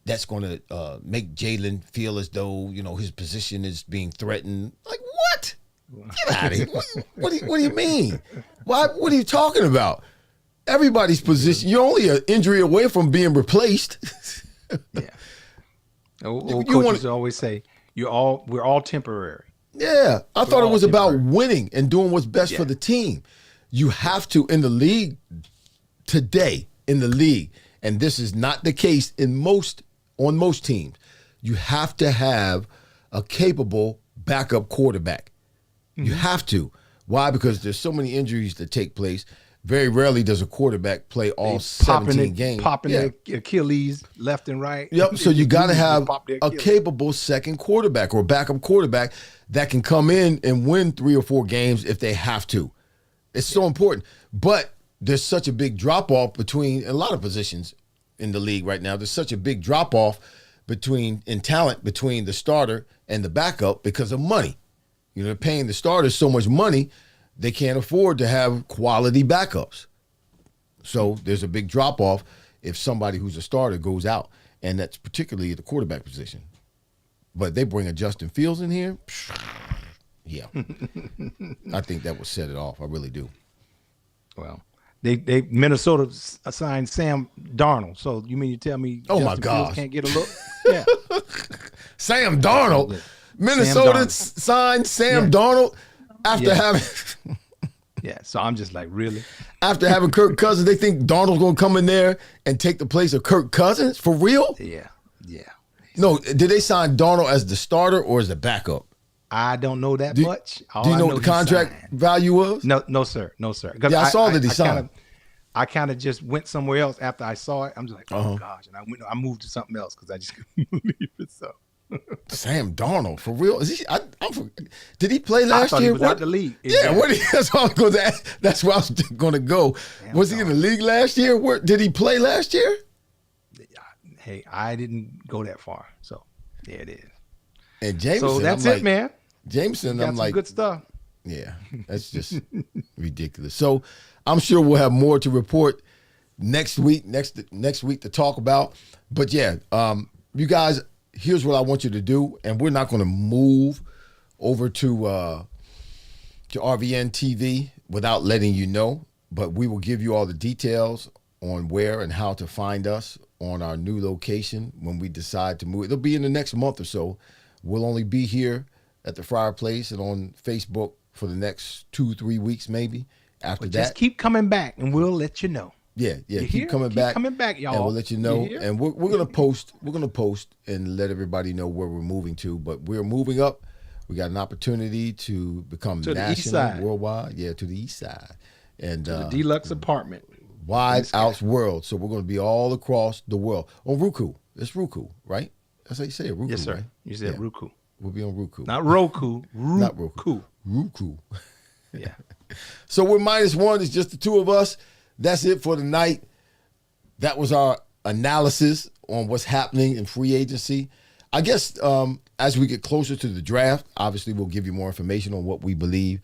that's going to make Jalen feel as though, his position is being threatened. Like, what? Get out of here. What do you mean? What are you talking about? Everybody's position. You're only an injury away from being replaced. Yeah. Coaches always say, we're all temporary. Yeah. I thought it was about winning and doing what's best for the team. You have to, in the league today, and this is not the case on most teams, you have to have a capable backup quarterback. You have to. Why? Because there's so many injuries that take place. Very rarely does a quarterback play all 17 games. Popping their Achilles left and right. Yep. So you got to have a capable second quarterback or backup quarterback that can come in and win 3 or 4 games if they have to. It's so important. But there's such a big drop-off between a lot of positions in the league right now. There's such a big drop-off in talent between the starter and the backup because of money. They're paying the starters so much money, they can't afford to have quality backups. So there's a big drop-off if somebody who's a starter goes out, and that's particularly at the quarterback position. But they bring a Justin Fields in here, yeah. I think that would set it off. I really do. Well, they Minnesota signed Sam Darnold. So you mean you tell me Justin Fields can't get a look? Yeah. Sam Darnold. Minnesota signed Sam Darnold after having. Yeah, so I'm just like, really? After having Kirk Cousins, they think Darnold's going to come in there and take the place of Kirk Cousins? For real? Yeah. No, did they sign Darnold as the starter or as the backup? I don't know that much. Do you know what the contract value was? No, sir. Yeah, I saw that he signed. I kind of just went somewhere else after I saw it. I'm just like, oh gosh, and I moved to something else because I just couldn't believe it. So. Sam Darnold, for real? Is he? Did he play last year? He was out the league. Yeah, that's what I was going to ask. That's where I was going to go. Was he in the league last year? Did he play last year? Hey, I didn't go that far, so there it is. And Jameson, so that's it, man. Jameson, I'm like, good stuff. Yeah, that's just ridiculous. So I'm sure we'll have more to report next week to talk about. But yeah, you guys. Here's what I want you to do, and we're not going to move over to RVN TV without letting you know, but we will give you all the details on where and how to find us on our new location when we decide to move. It'll be in the next month or so. We'll only be here at the Fryar Place and on Facebook for the next 2-3 weeks maybe. After that, just keep coming back, and we'll let you know. Yeah. Keep coming back, y'all. And we'll let you know. And we're gonna post. We're gonna post and let everybody know where we're moving to. But we're moving up. We got an opportunity to become national, worldwide. Yeah, to the east side, and to the deluxe apartment, wide out world. So we're gonna be all across the world on Roku. It's Roku, right? That's how you say it. Roku. Yes, sir. Right? You said Roku. We'll be on Roku. Not Roku. Not Roku. Roku. Yeah. So we're -1. It's just the two of us. That's it for tonight. That was our analysis on what's happening in free agency. I guess as we get closer to the draft, obviously we'll give you more information on what we believe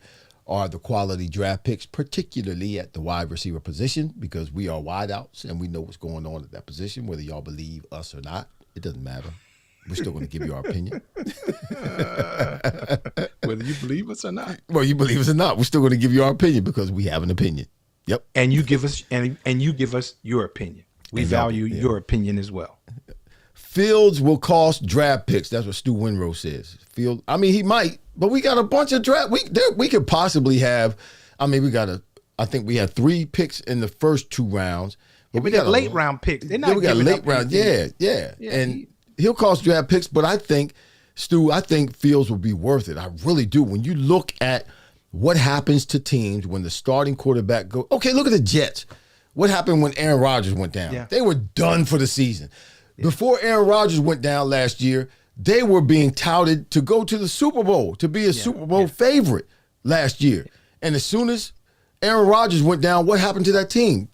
are the quality draft picks, particularly at the wide receiver position, because we are wideouts and we know what's going on at that position, whether y'all believe us or not. It doesn't matter. We're still going to give you our opinion. Whether you believe us or not. Well, you believe us or not, we're still going to give you our opinion because we have an opinion. Yep. And you give us your opinion. We value your opinion as well. Fields will cost draft picks. That's what Stu Winrow says. He might, but we got a bunch of draft. We could possibly have I mean, I think we had 3 picks in the first 2 rounds. But we got late round picks. They're not we got late round. anything. Yeah. And he'll cost draft picks, but I think, Stu, Fields will be worth it. I really do. When you look at what happens to teams when the starting quarterback goes, okay, look at the Jets. What happened when Aaron Rodgers went down? Yeah. They were done for the season. Yeah. Before Aaron Rodgers went down last year, they were being touted to go to the Super Bowl, to be a Super Bowl favorite last year. And as soon as Aaron Rodgers went down, what happened to that team?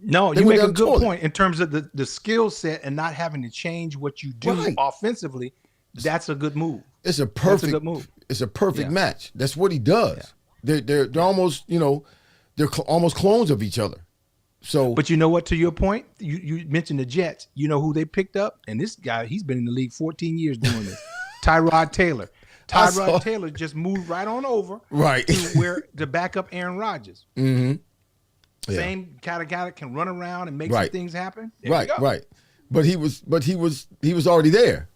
No, you make a good point in terms of the skill set and not having to change what you do offensively. That's a good move. It's a perfect move. It's a perfect match. That's what he does. Yeah. They're almost, they're almost clones of each other. So, but you know what? To your point, you mentioned the Jets. You know who they picked up? And this guy, he's been in the league 14 years doing this. Tyrod Taylor. Tyrod Taylor just moved right on over to back up Aaron Rodgers. Mm-hmm. Same kind of guy that can run around and make some things happen. Right. But he was already there.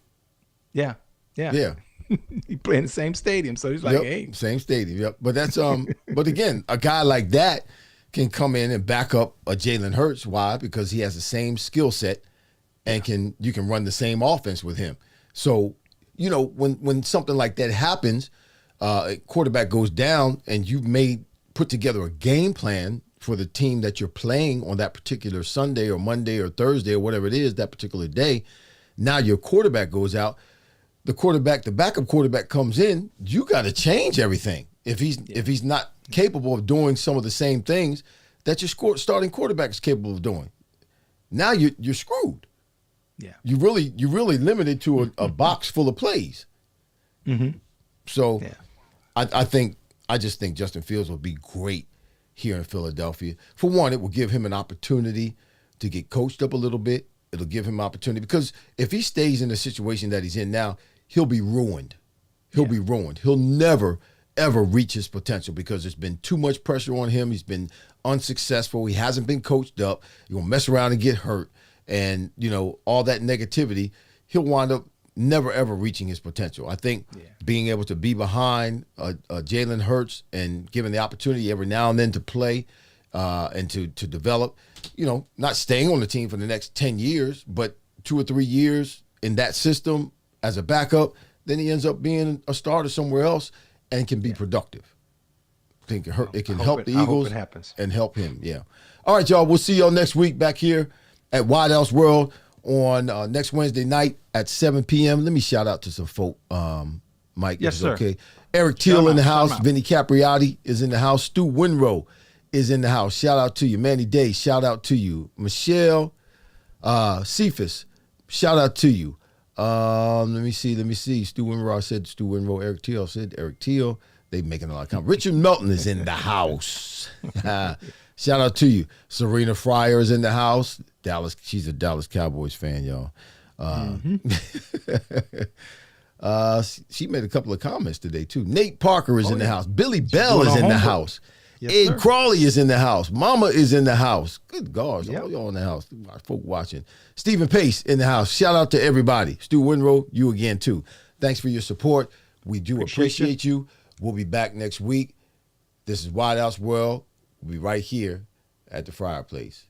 Yeah. He played in the same stadium, so he's like, hey, same stadium. Yep. But that's but again, a guy like that can come in and back up a Jalen Hurts. Why? Because he has the same skill set, and you can run the same offense with him. So when something like that happens, a quarterback goes down, and you've put together a game plan for the team that you're playing on that particular Sunday or Monday or Thursday or whatever it is that particular day. Now your quarterback goes out. The backup quarterback comes in. You got to change everything if he's not capable of doing some of the same things that your starting quarterback is capable of doing. Now you're screwed. Yeah, you're really limited to a box full of plays. Mm-hmm. So, I just think Justin Fields will be great here in Philadelphia. For one, it will give him an opportunity to get coached up a little bit. It'll give him opportunity because if he stays in the situation that he's in now, he'll be ruined. He'll be ruined. He'll never, ever reach his potential because there's been too much pressure on him. He's been unsuccessful. He hasn't been coached up. He's going to mess around and get hurt. And, all that negativity, he'll wind up never, ever reaching his potential. I think being able to be behind Jalen Hurts and given the opportunity every now and then to play and to develop, not staying on the team for the next 10 years, but 2 or 3 years in that system as a backup, then he ends up being a starter somewhere else and can be productive. I think it can help the Eagles and help him. Yeah. All right, y'all. We'll see y'all next week back here at Wide House World on next Wednesday night at 7 p.m. Let me shout out to some folk, Mike. Yes, sir. Okay. Eric Teal in the house. Vinny Capriati is in the house. Stu Winrow is in the house. Shout out to you. Manny Day, shout out to you. Michelle Cephas, shout out to you. Let me see. Stu Winrow said Stu Winrow. Eric Teal said Eric Teal. They making a lot of comments. Richard Melton is in the house. Shout out to you. Serena Fryer is in the house. She's a Dallas Cowboys fan, y'all. She made a couple of comments today, too. Nate Parker is in the house. Billy Bell is in the house. Yes, Ed Crawley is in the house. Mama is in the house. Good gosh, all y'all in the house. Folk watching. Stephen Pace in the house. Shout out to everybody. Stu Winrow, you again, too. Thanks for your support. We do appreciate you. We'll be back next week. This is Wide House World. We'll be right here at the fireplace.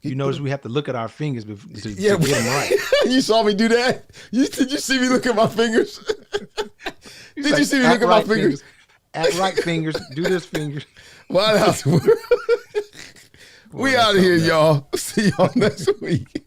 You notice we have to look at our fingers to get them right. You saw me do that? Did you see me look at my fingers? Did you see me look at my fingers? Act right fingers. Do this fingers. Wide House World. We out of here, y'all. See y'all next week.